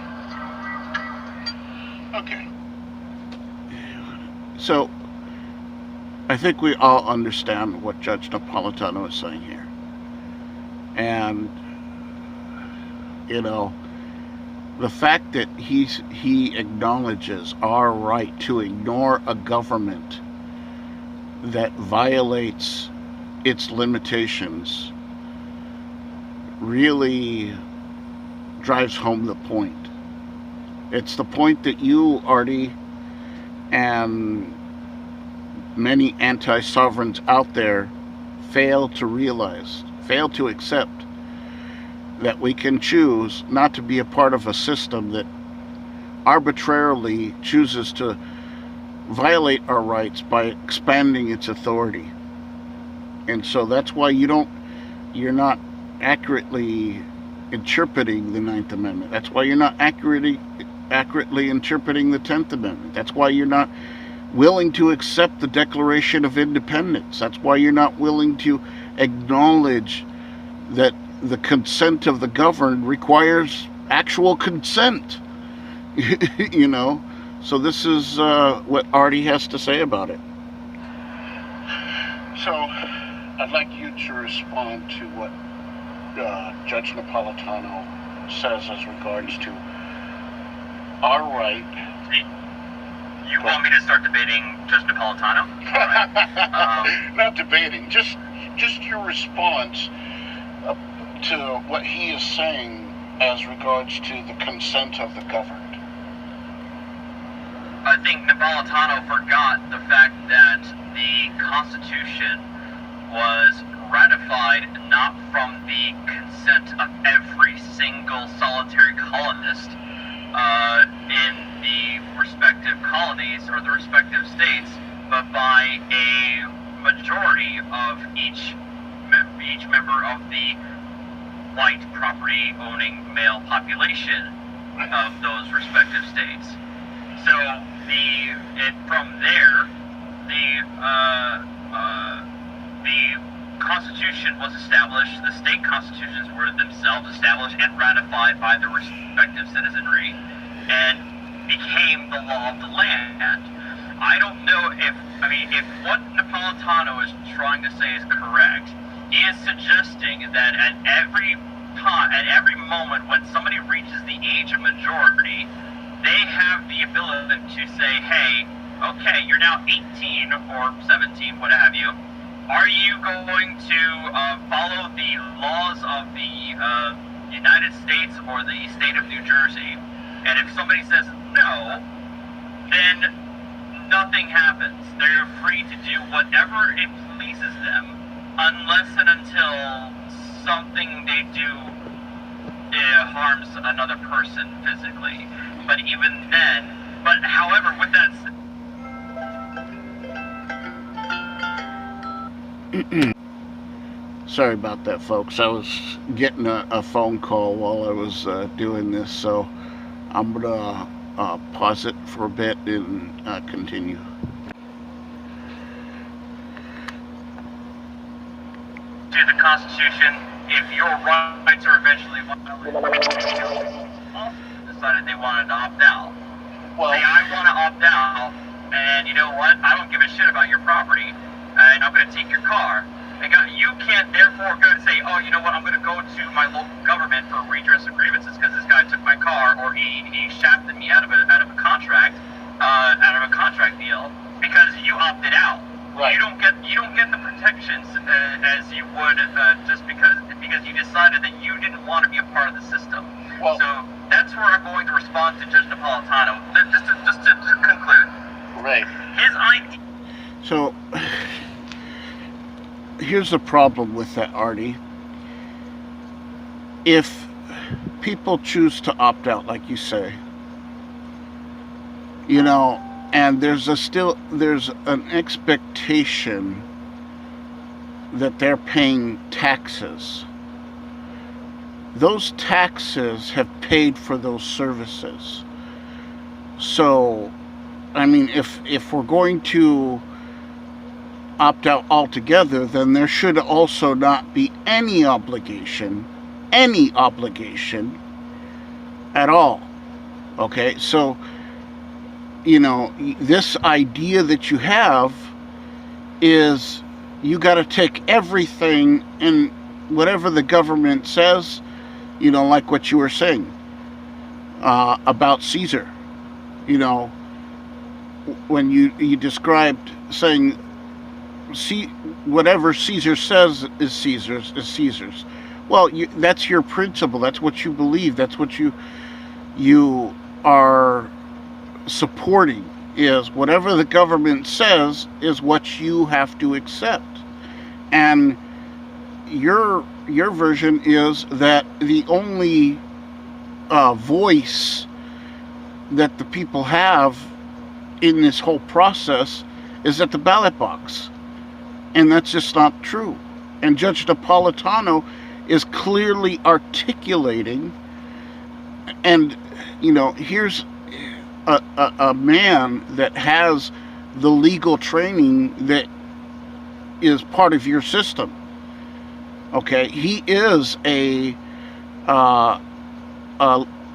Okay. So, I think we all understand what Judge Napolitano is saying here. And, you know, the fact that he acknowledges our right to ignore a government that violates its limitations really drives home the point. It's the point that you, Artie, and many anti-sovereigns out there fail to realize, fail to accept, that we can choose not to be a part of a system that arbitrarily chooses to violate our rights by expanding its authority. And so that's why you're not accurately interpreting the Ninth Amendment. That's why you're not accurately interpreting the 10th Amendment. That's why you're not willing to accept the Declaration of Independence. That's why you're not willing to acknowledge that the consent of the governed requires actual consent. You know? So this is what Artie has to say about it. So, I'd like you to respond to what Judge Napolitano says as regards to our right. You want me to start debating Judge Napolitano? Right. Not debating, just your response to what he is saying as regards to the consent of the governed. I think Napolitano forgot the fact that the Constitution was ratified not from the consent of every single solitary colonist in the respective colonies or the respective states, but by a majority of each member of the white property-owning male population of those respective states. So from there, the Constitution was established. The state constitutions were themselves established and ratified by the respective citizenry, and became the law of the land. I don't know if what Napolitano is trying to say is correct. He is suggesting that at every moment when somebody reaches the age of majority, they have the ability to say, hey, okay, you're now 18 or 17, what have you. Are you going to follow the laws of the United States or the state of New Jersey? And if somebody says no, then nothing happens. They're free to do whatever it pleases them, unless and until something they do harms another person physically. But even then, however, with that said, Sorry about that, folks. I was getting a phone call while I was doing this, so I'm gonna pause it for a bit and continue. to the Constitution, if your rights are eventually violated, decided they wanted to opt out. Well, Say, I want to opt out, and you know what? I don't give a shit about your property, and I'm going to take your car. And you can't therefore go and say, oh, you know what? I'm going to go to my local government for redress of grievances because this guy took my car, or he shafted me out of a contract deal because you opted out. Right. You don't get the protections as you would just because you decided that you didn't want to be a part of the system. Well, so that's where I'm going to respond to Judge Napolitano. Just to conclude. right. His idea. So here's the problem with that, Artie. If people choose to opt out, like you say, you know, and there's an expectation that they're paying taxes. Those taxes have paid for those services. So, I mean, if we're going to opt out altogether, then there should also not be any obligation at all. Okay, so, you know, this idea that you have is you got to take everything and whatever the government says, like what you were saying about Caesar. When you described saying, see, whatever Caesar says is Caesar's. Well, that's your principle. That's what you believe. That's what you are supporting. Is whatever the government says is what you have to accept. And your version is that the only voice that the people have in this whole process is at the ballot box. And that's just not true. And Judge Napolitano is clearly articulating, and here's a man that has the legal training that is part of your system. Okay, he is a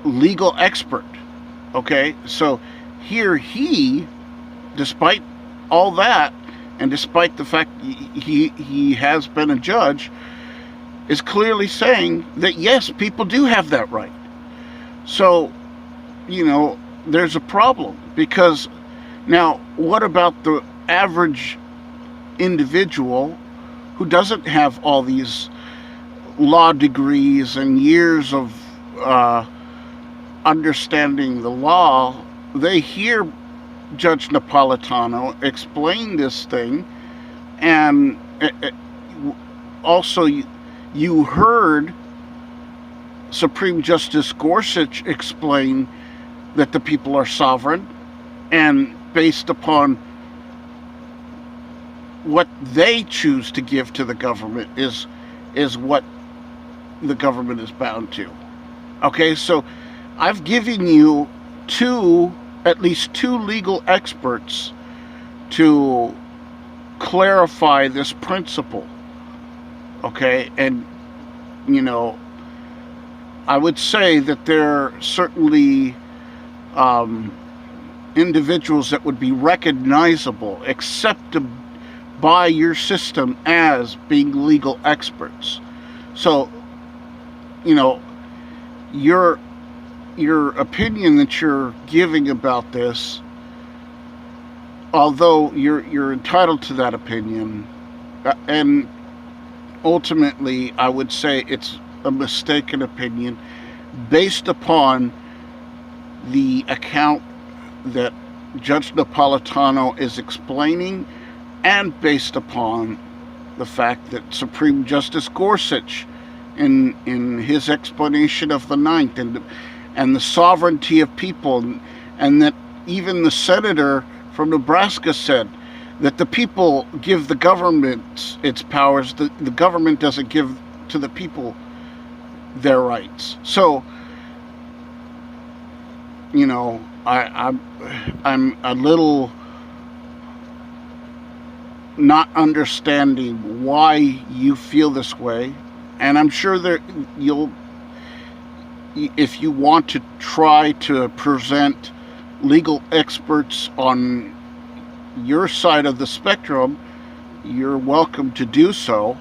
legal expert. Okay, so here he, despite all that, and despite the fact he has been a judge, is clearly saying that yes, people do have that right. So, there's a problem, because now what about the average individual who doesn't have all these law degrees and years of understanding the law? They hear Judge Napolitano explain this thing, and also you heard Supreme Justice Gorsuch explain that the people are sovereign, and based upon what they choose to give to the government is what the government is bound to. Okay, so I've given you at least two legal experts to clarify this principle. Okay, and I would say that there are certainly individuals that would be recognizable, accepted by your system as being legal experts. So, your opinion that you're giving about this, although you're entitled to that opinion, and ultimately I would say it's a mistaken opinion based upon the account that Judge Napolitano is explaining, and based upon the fact that Supreme Justice Gorsuch, in his explanation of the Ninth, and the sovereignty of people, and that even the senator from Nebraska said that the people give the government its powers, the government doesn't give to the people their rights. So, I'm a little not understanding why you feel this way, and I'm sure that if you want to try to present legal experts on your side of the spectrum, you're welcome to do so.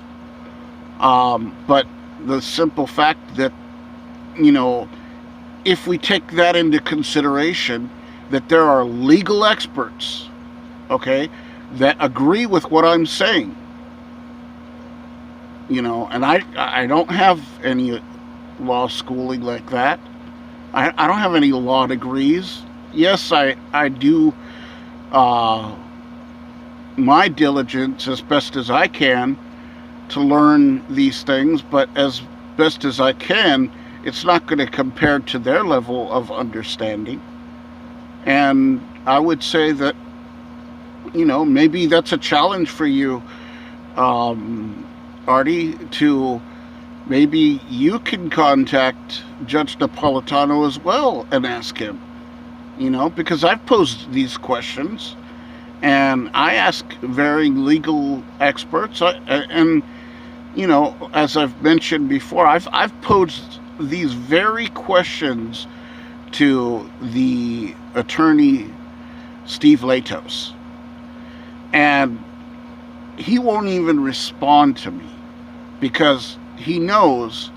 But the simple fact that, if we take that into consideration, that there are legal experts, okay, that agree with what I'm saying, and I don't have any law schooling like that. I don't have any law degrees. Yes, I do my diligence as best as I can to learn these things, but as best as I can, it's not going to compare to their level of understanding. And I would say that, maybe that's a challenge for you, Artie, to maybe you can contact Judge Napolitano as well and ask him, because I've posed these questions and I ask varying legal experts, and as I've mentioned before, I've posed these very questions to the attorney Steve Latos, and he won't even respond to me because he knows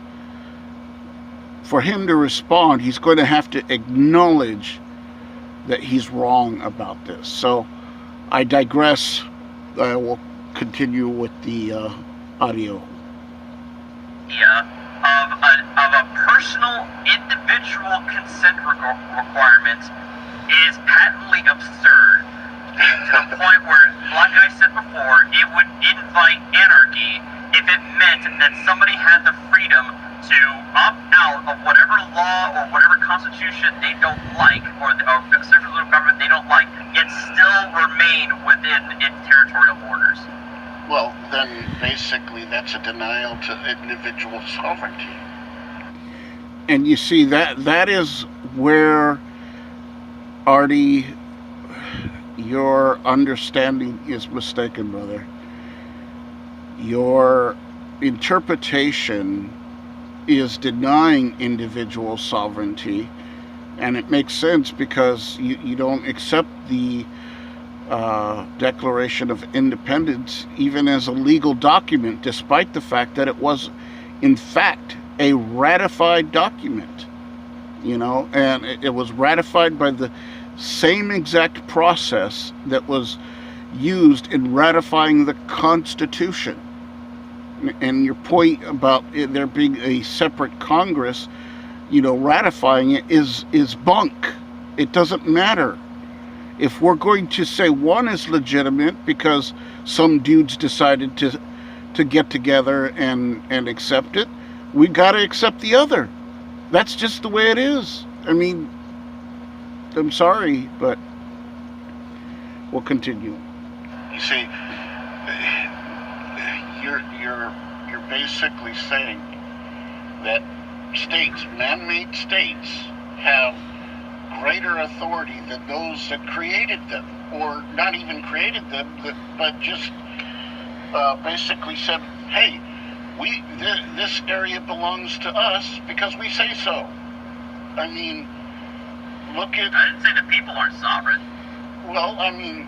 for him to respond, he's going to have to acknowledge that he's wrong about this. So I digress. I will continue with the audio. Of a personal individual consent requirement is patently absurd to the point where, like I said before, it would invite anarchy if it meant that somebody had the freedom to opt out of whatever law or whatever constitution they don't like, or central government they don't like, yet still remain within its territorial borders. Well, then basically that's a denial to individual sovereignty. And you see, that is where, Artie, your understanding is mistaken, brother. Your interpretation is denying individual sovereignty, and it makes sense because you don't accept the Declaration of Independence even as a legal document, despite the fact that it was, in fact, a ratified document, and it was ratified by the same exact process that was used in ratifying the Constitution. And your point about there being a separate Congress, ratifying it is bunk. It doesn't matter. If we're going to say one is legitimate because some dudes decided to get together and accept it, we got to accept the other. That's just the way it is. I mean, I'm sorry, but we'll continue. You see, you're basically saying that states, man-made states, have greater authority than those that created them, or not even created them, but just basically said, hey, this area belongs to us because we say so. I mean, look at... I didn't say the people aren't sovereign. Well, I mean,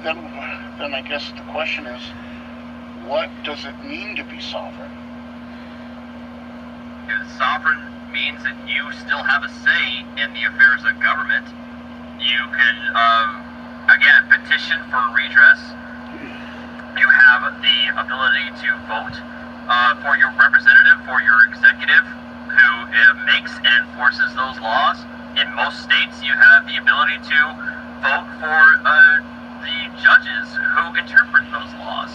then I guess the question is, what does it mean to be sovereign? Sovereign means that you still have a say in the affairs of government. You can, again, petition for redress. You have the ability to vote for your representative, for your executive, who makes and enforces those laws. In most states, you have the ability to vote for the judges who interpret those laws.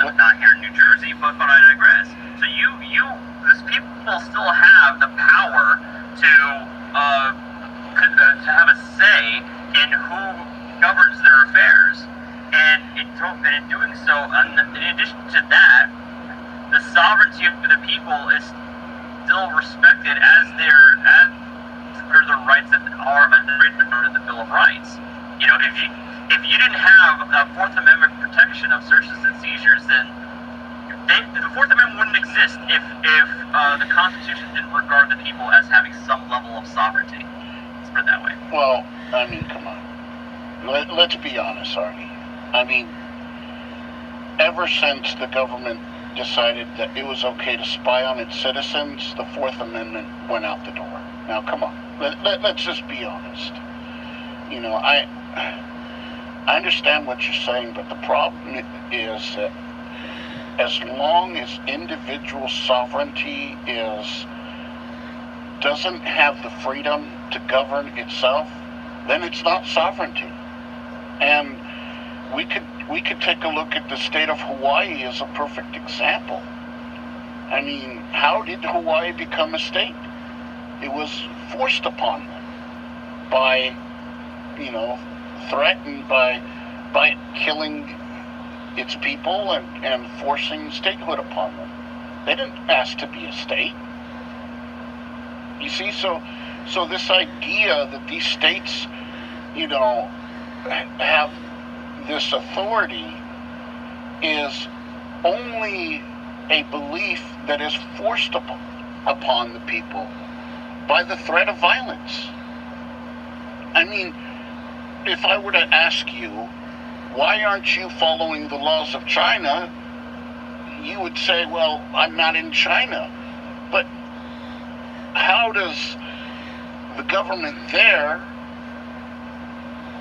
Not here in New Jersey, but I digress. So these people still have the power to have a say in who governs their affairs, and in doing so, in addition to that, the sovereignty of the people is still respected as under the rights that are under the Bill of Rights. If you didn't have a Fourth Amendment protection of searches and seizures, then the Fourth Amendment wouldn't exist if the Constitution didn't regard the people as having some level of sovereignty. Let's put it that way. Well, I mean, come on. Let's be honest, Arnie. I mean, ever since the government decided that it was okay to spy on its citizens, the Fourth Amendment went out the door. Now, come on. Let's just be honest. I understand what you're saying, but the problem is that as long as individual sovereignty doesn't have the freedom to govern itself, then it's not sovereignty. And we could take a look at the state of Hawaii as a perfect example. I mean, how did Hawaii become a state? It was forced upon them by, threatened by killing its people and forcing statehood upon them. They didn't ask to be a state. You see, so this idea that these states, have this authority is only a belief that is forced upon the people by the threat of violence. I mean, if I were to ask you, why aren't you following the laws of China? You would say, well, I'm not in China. But how does the government there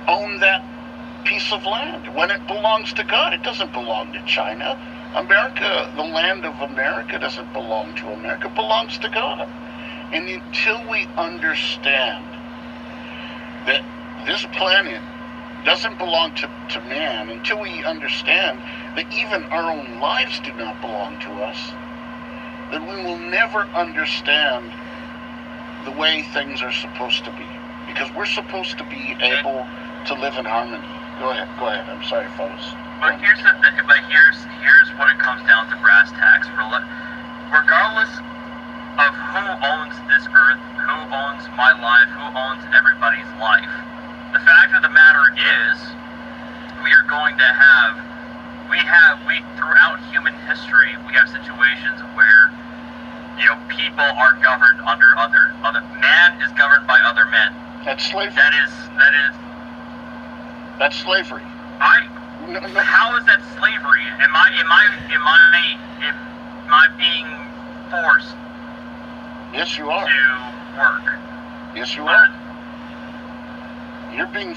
own that piece of land when it belongs to God? It doesn't belong to China. America, the land of America, doesn't belong to America. It belongs to God. And until we understand that this planet doesn't belong to man, until we understand that even our own lives do not belong to us, then we will never understand the way things are supposed to be. Because we're supposed to be able to live in harmony. Go ahead. I'm sorry, fellas. But here's the thing. But here's what it comes down to: brass tacks. Regardless of who owns this earth, who owns my life, who owns everybody's life, the fact of the matter is, we are going to have. We throughout human history, we have situations where, people are governed under other. Man is governed by other men. That's slavery. That is. That's slavery. No. How is that slavery? Am I being forced? Yes, you are. To work? Yes, you are. You're being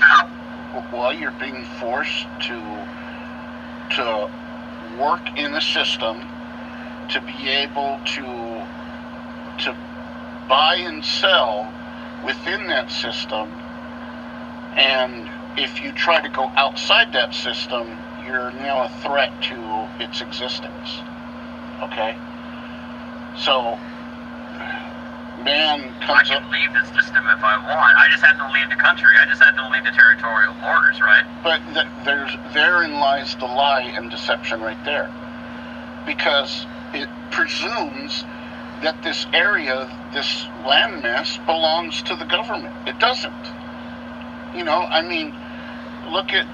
you're being forced to work in a system to be able to buy and sell within that system, and if you try to go outside that system, you're now a threat to its existence. Okay? So, man comes I can leave this system if I want. I just have to leave the country. I just have to leave the territorial borders, right? But therein lies the lie and deception right there. Because it presumes that this area, this landmass, belongs to the government. It doesn't. Look at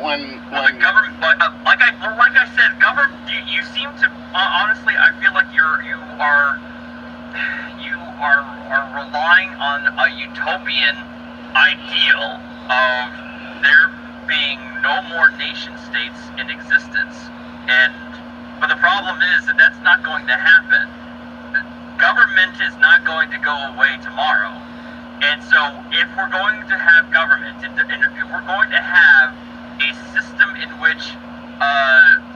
when the government. But like I said, government. You seem to honestly. I feel like you are relying on a utopian ideal of there being no more nation states in existence, but the problem is that that's not going to happen. Government is not going to go away tomorrow. And so, if we're going to have government, if we're going to have a system in which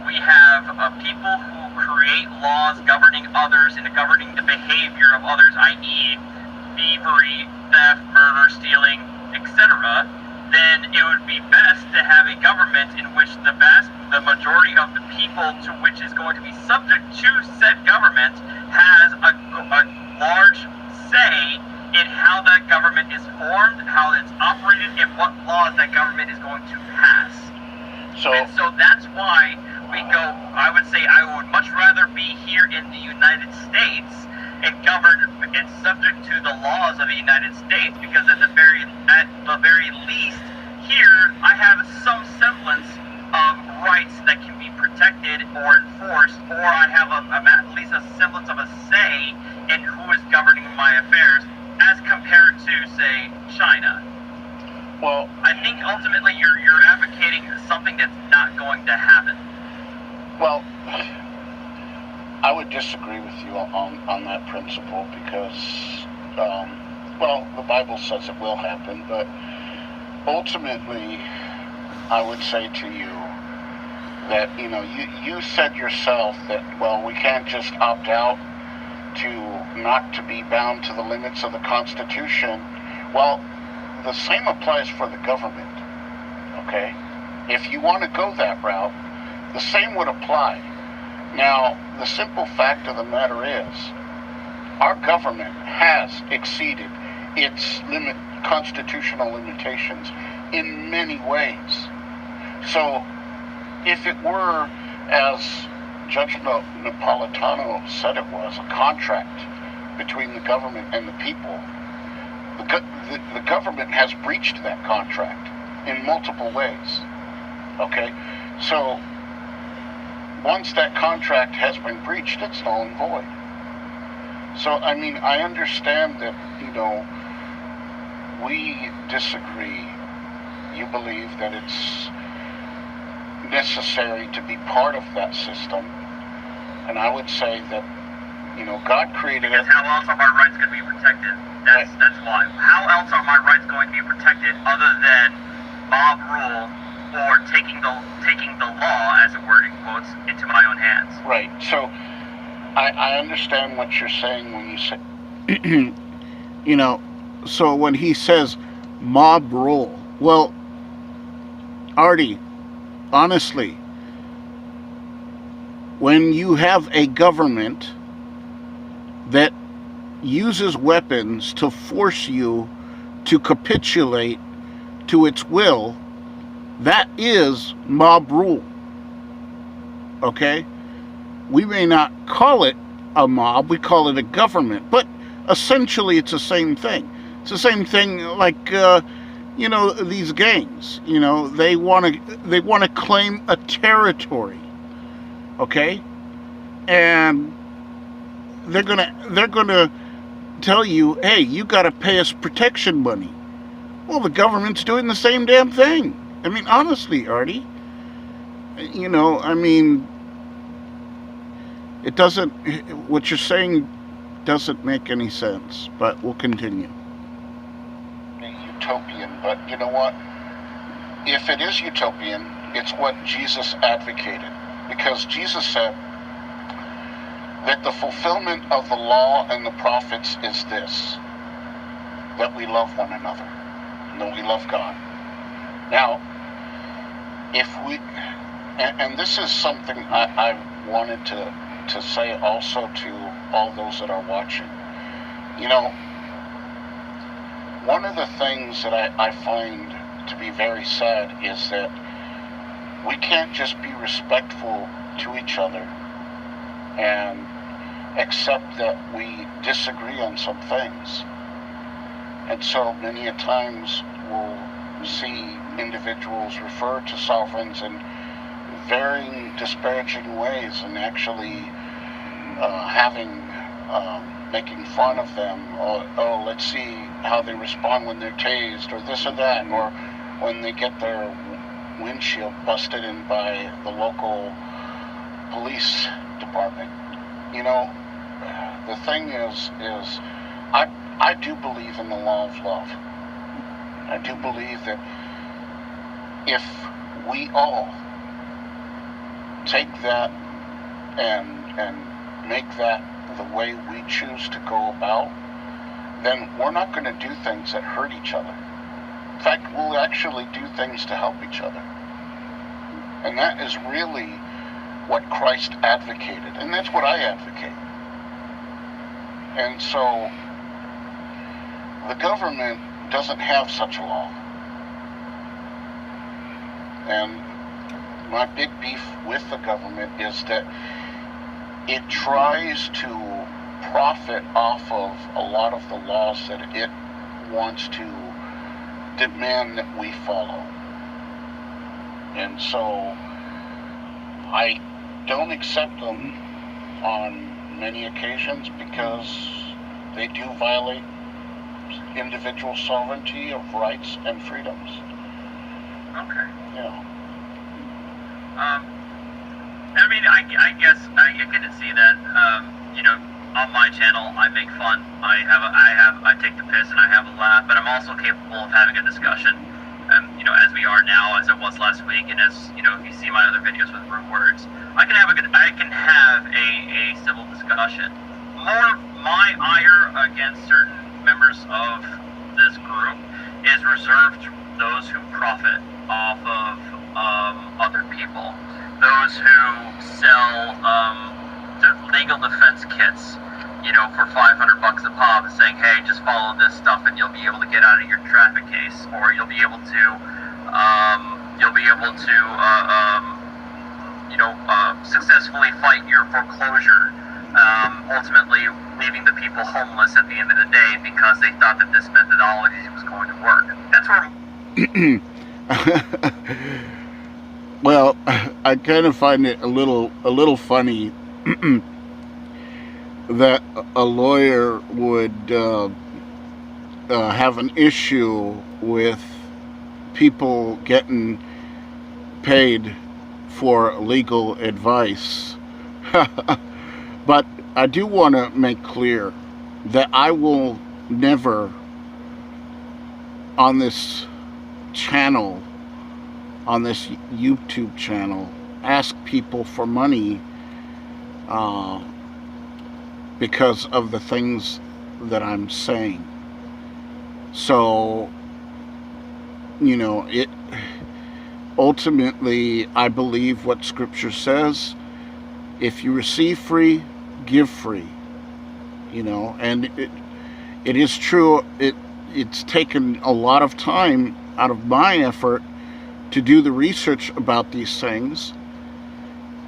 we have people who create laws governing others and governing the behavior of others, i.e., thievery, theft, murder, stealing, etc., then it would be best to have a government in which the majority of the people to which is going to be subject to said government has a large say in how that government is formed, how it's operated, and what laws that government is going to pass. And so that's why we go, I would say I would much rather be here in the United States and governed and subject to the laws of the United States, because at the very least, here I have some semblance of rights that can be protected or enforced, or I have at least a semblance of a say in who is governing my affairs, as compared to, say, China. Well, I think ultimately you're advocating something that's not going to happen. Well, I would disagree with you on that principle because, the Bible says it will happen, but ultimately, I would say to you that, you said yourself that, we can't just opt out to not to be bound to the limits of the Constitution. Well, the same applies for the government, okay? If you want to go that route, the same would apply. Now, the simple fact of the matter is, our government has exceeded its constitutional limitations in many ways. So, if it were, as Judge Napolitano said it was, a contract between the government and the people, the government has breached that contract in multiple ways. Okay? So, once that contract has been breached, it's null and void. So, I understand that, we disagree. You believe that it's necessary to be part of that system. And I would say that, God created it. Because how else are my rights going to be protected? That's why. How else are my rights going to be protected other than mob rule or taking the law, as it were, in quotes, into my own hands? Right. So I understand what you're saying when you say, so when he says mob rule, well, Artie, honestly, when you have a government that uses weapons to force you to capitulate to its will, that is mob rule. Okay? We may not call it a mob, we call it a government, but essentially it's the same thing. It's the same thing like these gangs. They want to claim a territory. Okay? And they're gonna tell you, hey, you gotta pay us protection money. Well, the government's doing the same damn thing. I mean, honestly, Artie, it doesn't, what you're saying doesn't make any sense, but we'll continue. Utopian, but you know what? If it is utopian, it's what Jesus advocated. Because Jesus said that the fulfillment of the law and the prophets is this, that we love one another, and that we love God. Now, if we, and this is something I wanted to say also to all those that are watching. One of the things that I find to be very sad is that we can't just be respectful to each other and accept that we disagree on some things. And so many a times we'll see individuals refer to sovereigns in varying disparaging ways and actually making fun of them. Oh, let's see how they respond when they're tased, or this or that, or when they get their windshield busted in by the local police department. The thing is I do believe in the law of love. I do believe that if we all take that and make that the way we choose to go about, then we're not going to do things that hurt each other. In fact, we'll actually do things to help each other. And that is really what Christ advocated, and that's what I advocate. And so the government doesn't have such a law. And my big beef with the government is that it tries to profit off of a lot of the laws that it wants to demand that we follow. And so I don't accept them on many occasions because they do violate individual sovereignty of rights and freedoms. Okay. Yeah. I guess I get to see that. On my channel, I make fun. I take the piss and I have a laugh, but I'm also capable of having a discussion. As we are now, as it was last week, and as if you see my other videos with rude words, I can have a civil discussion. More my ire against certain members of this group is reserved to those who profit off of other people, those who sell legal defense kits, for $500 a pop, and saying, hey, just follow this stuff and you'll be able to get out of your traffic case, or you'll be able to successfully fight your foreclosure, ultimately leaving the people homeless at the end of the day because they thought that this methodology was going to work. That's where Well, I kind of find it a little funny that a lawyer would have an issue with people getting paid for legal advice. But I do want to make clear that I will never on this channel, on this YouTube channel, ask people for money because of the things that I'm saying. So, it ultimately, I believe what Scripture says: if you receive free, give free. And it is true. It's taken a lot of time out of my effort to do the research about these things.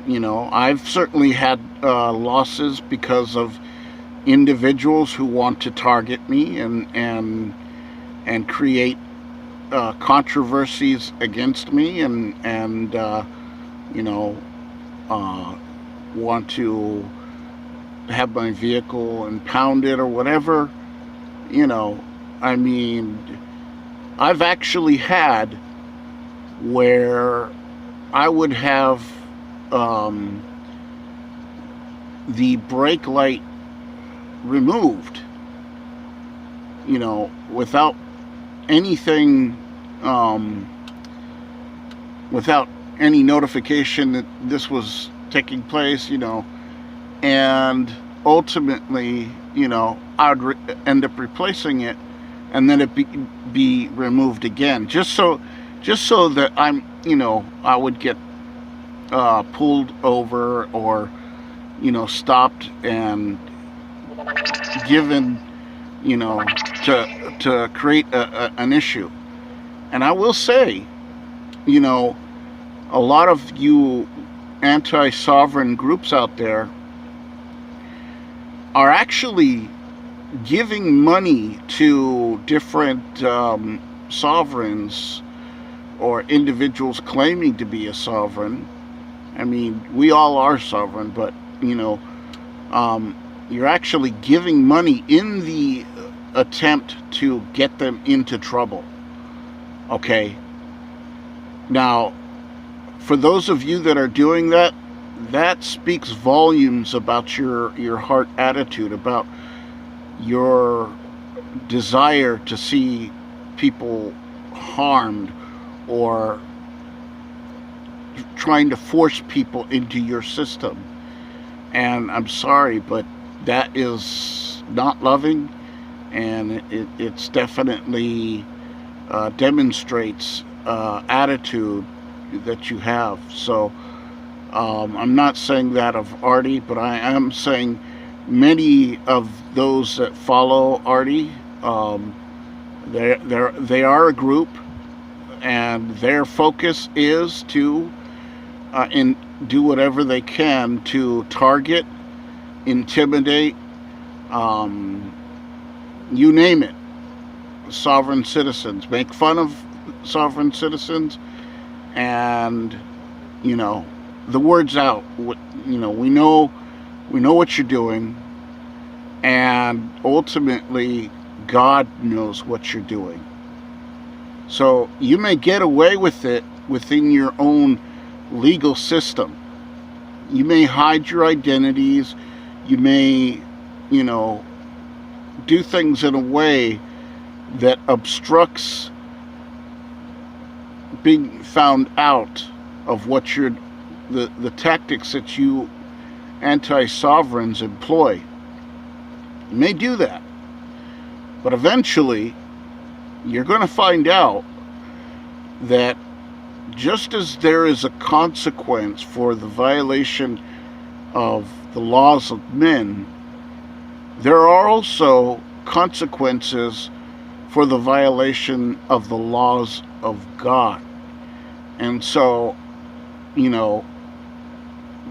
I've certainly had losses because of individuals who want to target me and create controversies against me and want to have my vehicle impounded or whatever. I've actually had where I would have the brake light removed, without anything, without any notification that this was taking place, and ultimately, I would end up replacing it, and then it be removed again, just so that I would get pulled over or stopped and given to create an issue. And I will say, a lot of you anti-sovereign groups out there are actually giving money to different sovereigns or individuals claiming to be a sovereign. We all are sovereign, but you're actually giving money in the attempt to get them into trouble. Okay? Now, for those of you that are doing that, that speaks volumes about your heart attitude, about your desire to see people harmed or trying to force people into your system. And I'm sorry, but that is not loving, and it's definitely demonstrates attitude that you have. So I'm not saying that of Artie, but I am saying many of those that follow Artie, they are a group, and their focus is to do whatever they can to target, intimidate, you name it, sovereign citizens, make fun of sovereign citizens, and the word's out. We know what you're doing, and ultimately God knows what you're doing. So you may get away with it within your own legal system. You may hide your identities. You may, do things in a way that obstructs being found out of what the tactics that you anti-sovereigns employ. You may do that, but eventually you're going to find out that just as there is a consequence for the violation of the laws of men, there are also consequences for the violation of the laws of God. And so,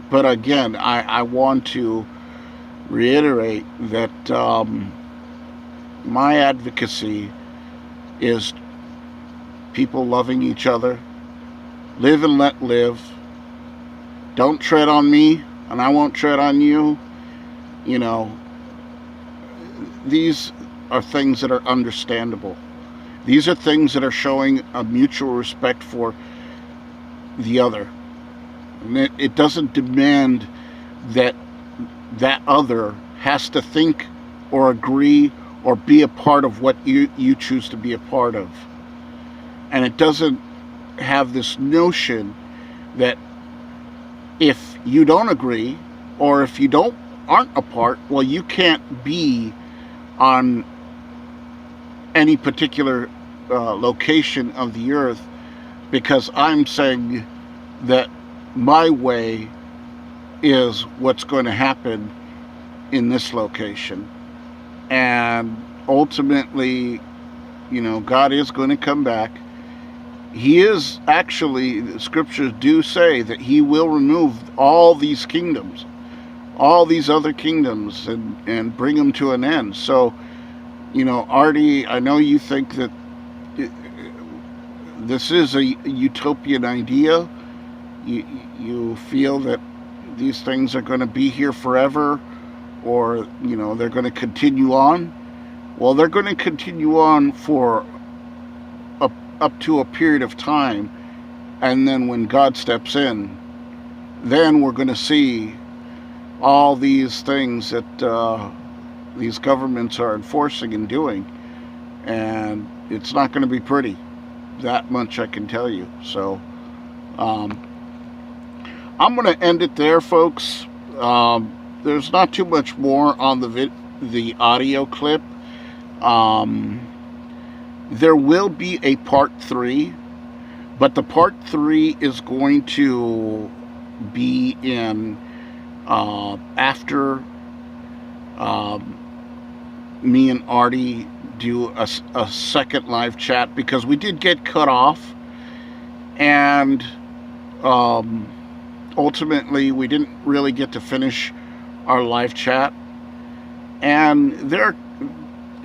but again, I want to reiterate that my advocacy is people loving each other, live and let live. Don't tread on me, and I won't tread on you. These are things that are understandable. These are things that are showing a mutual respect for the other. And it doesn't demand that that other has to think or agree or be a part of what you choose to be a part of. And it doesn't have this notion that if you don't agree or if you aren't a part, well, you can't be on any particular location of the earth because I'm saying that my way is what's going to happen in this location. And ultimately, God is going to come back. He is actually, the scriptures do say that he will remove all these kingdoms, all these other kingdoms, and bring them to an end. So, Artie, I know you think that this is a utopian idea. You feel that these things are going to be here forever, or they're going to continue on. Well, they're going to continue on for up to a period of time, and then when God steps in, then we're going to see all these things that these governments are enforcing and doing, and it's not going to be pretty. That much I can tell you. So I'm going to end it there, folks. There's not too much more on the audio clip. There will be a part 3, but the part 3 is going to be in after me and Artie do a second live chat, because we did get cut off, and ultimately we didn't really get to finish our live chat. And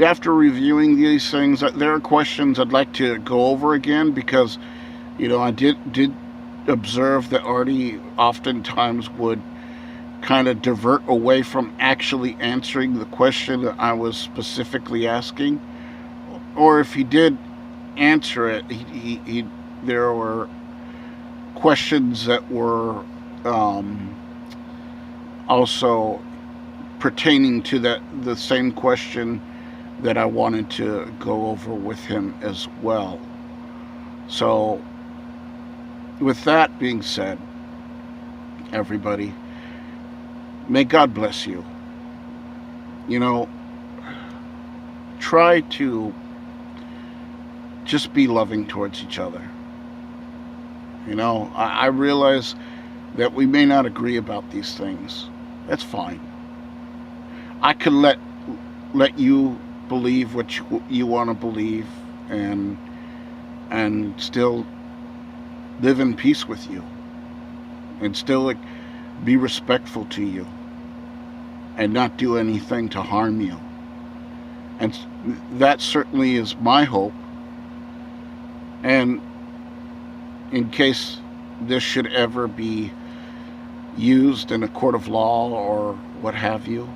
after reviewing these things, there are questions I'd like to go over again, because I did observe that Artie oftentimes would kind of divert away from actually answering the question that I was specifically asking, or if he did answer it, there were questions that were also pertaining to the same question that I wanted to go over with him as well. So with that being said, everybody, may God bless you. Try to just be loving towards each other. I realize that we may not agree about these things. That's fine. I can let you believe what you want to believe, and still live in peace with you, and still be respectful to you, and not do anything to harm you. And that certainly is my hope. And in case this should ever be used in a court of law or what have you,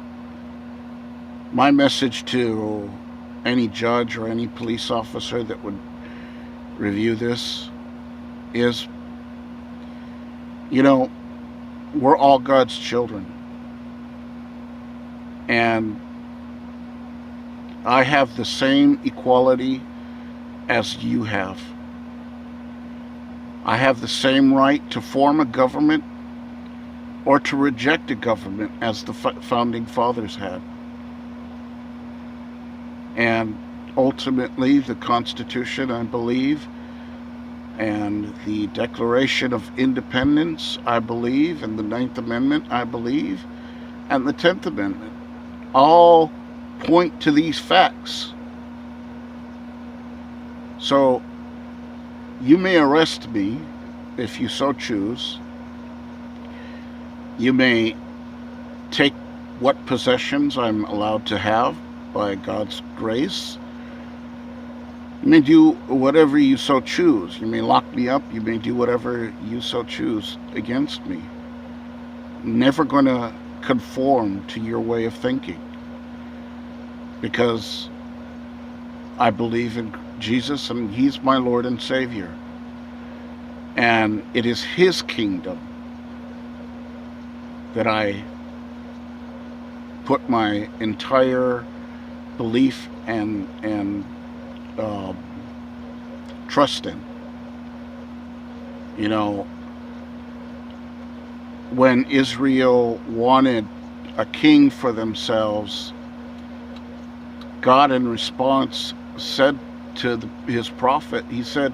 my message to any judge or any police officer that would review this is, we're all God's children. And I have the same equality as you have. I have the same right to form a government or to reject a government as the founding fathers had. And ultimately, the Constitution, I believe, and the Declaration of Independence, I believe, and the 9th Amendment, I believe, and the 10th Amendment, all point to these facts. So, you may arrest me if you so choose. You may take what possessions I'm allowed to have by God's grace. You may do whatever you so choose. You may lock me up. You may do whatever you so choose against me. I'm never going to conform to your way of thinking, because I believe in Jesus and He's my Lord and Savior. And it is His kingdom that I put my entire belief and trust in. You know, when Israel wanted a king for themselves, God in response said to his prophet, he said,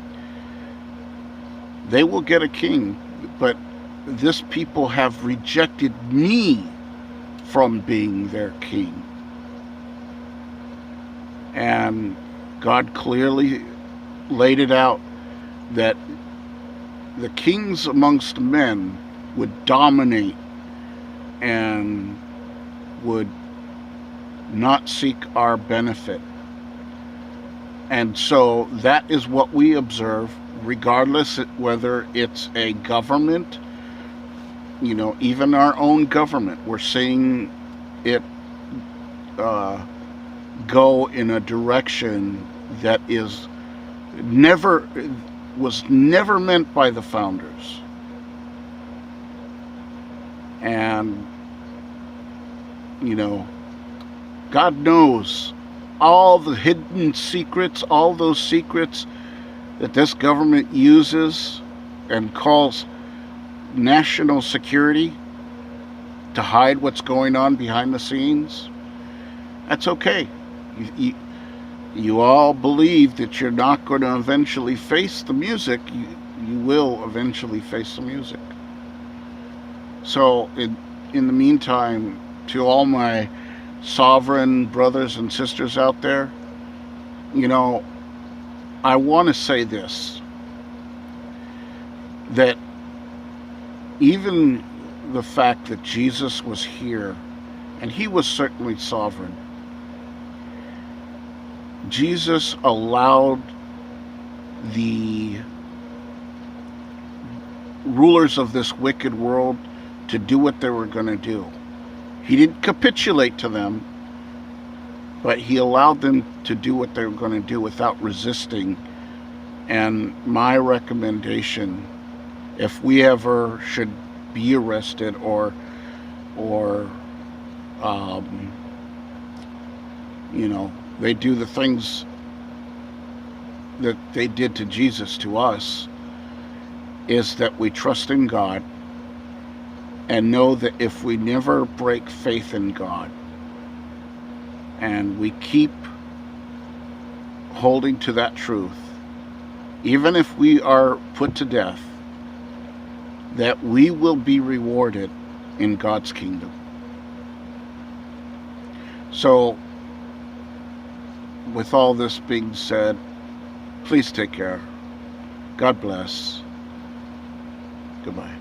they will get a king, but this people have rejected me from being their king. And God clearly laid it out that the kings amongst men would dominate and would not seek our benefit. And so that is what we observe, regardless whether it's a government, you know, even our own government. We're seeing it go in a direction that was never meant by the founders. And, you know, God knows all the hidden secrets, all those secrets that this government uses and calls national security to hide what's going on behind the scenes. That's okay. You all believe that you're not going to eventually face the music. You will eventually face the music. So in the meantime, to all my sovereign brothers and sisters out there, you know, I want to say this, that even the fact that Jesus was here, and he was certainly sovereign, Jesus allowed the rulers of this wicked world to do what they were going to do. He didn't capitulate to them, but he allowed them to do what they were going to do without resisting. And my recommendation, if we ever should be arrested or you know, they do the things that they did to Jesus to us, is that we trust in God and know that if we never break faith in God and we keep holding to that truth, even if we are put to death, that we will be rewarded in God's kingdom. So, with all this being said, please take care. God bless. Goodbye.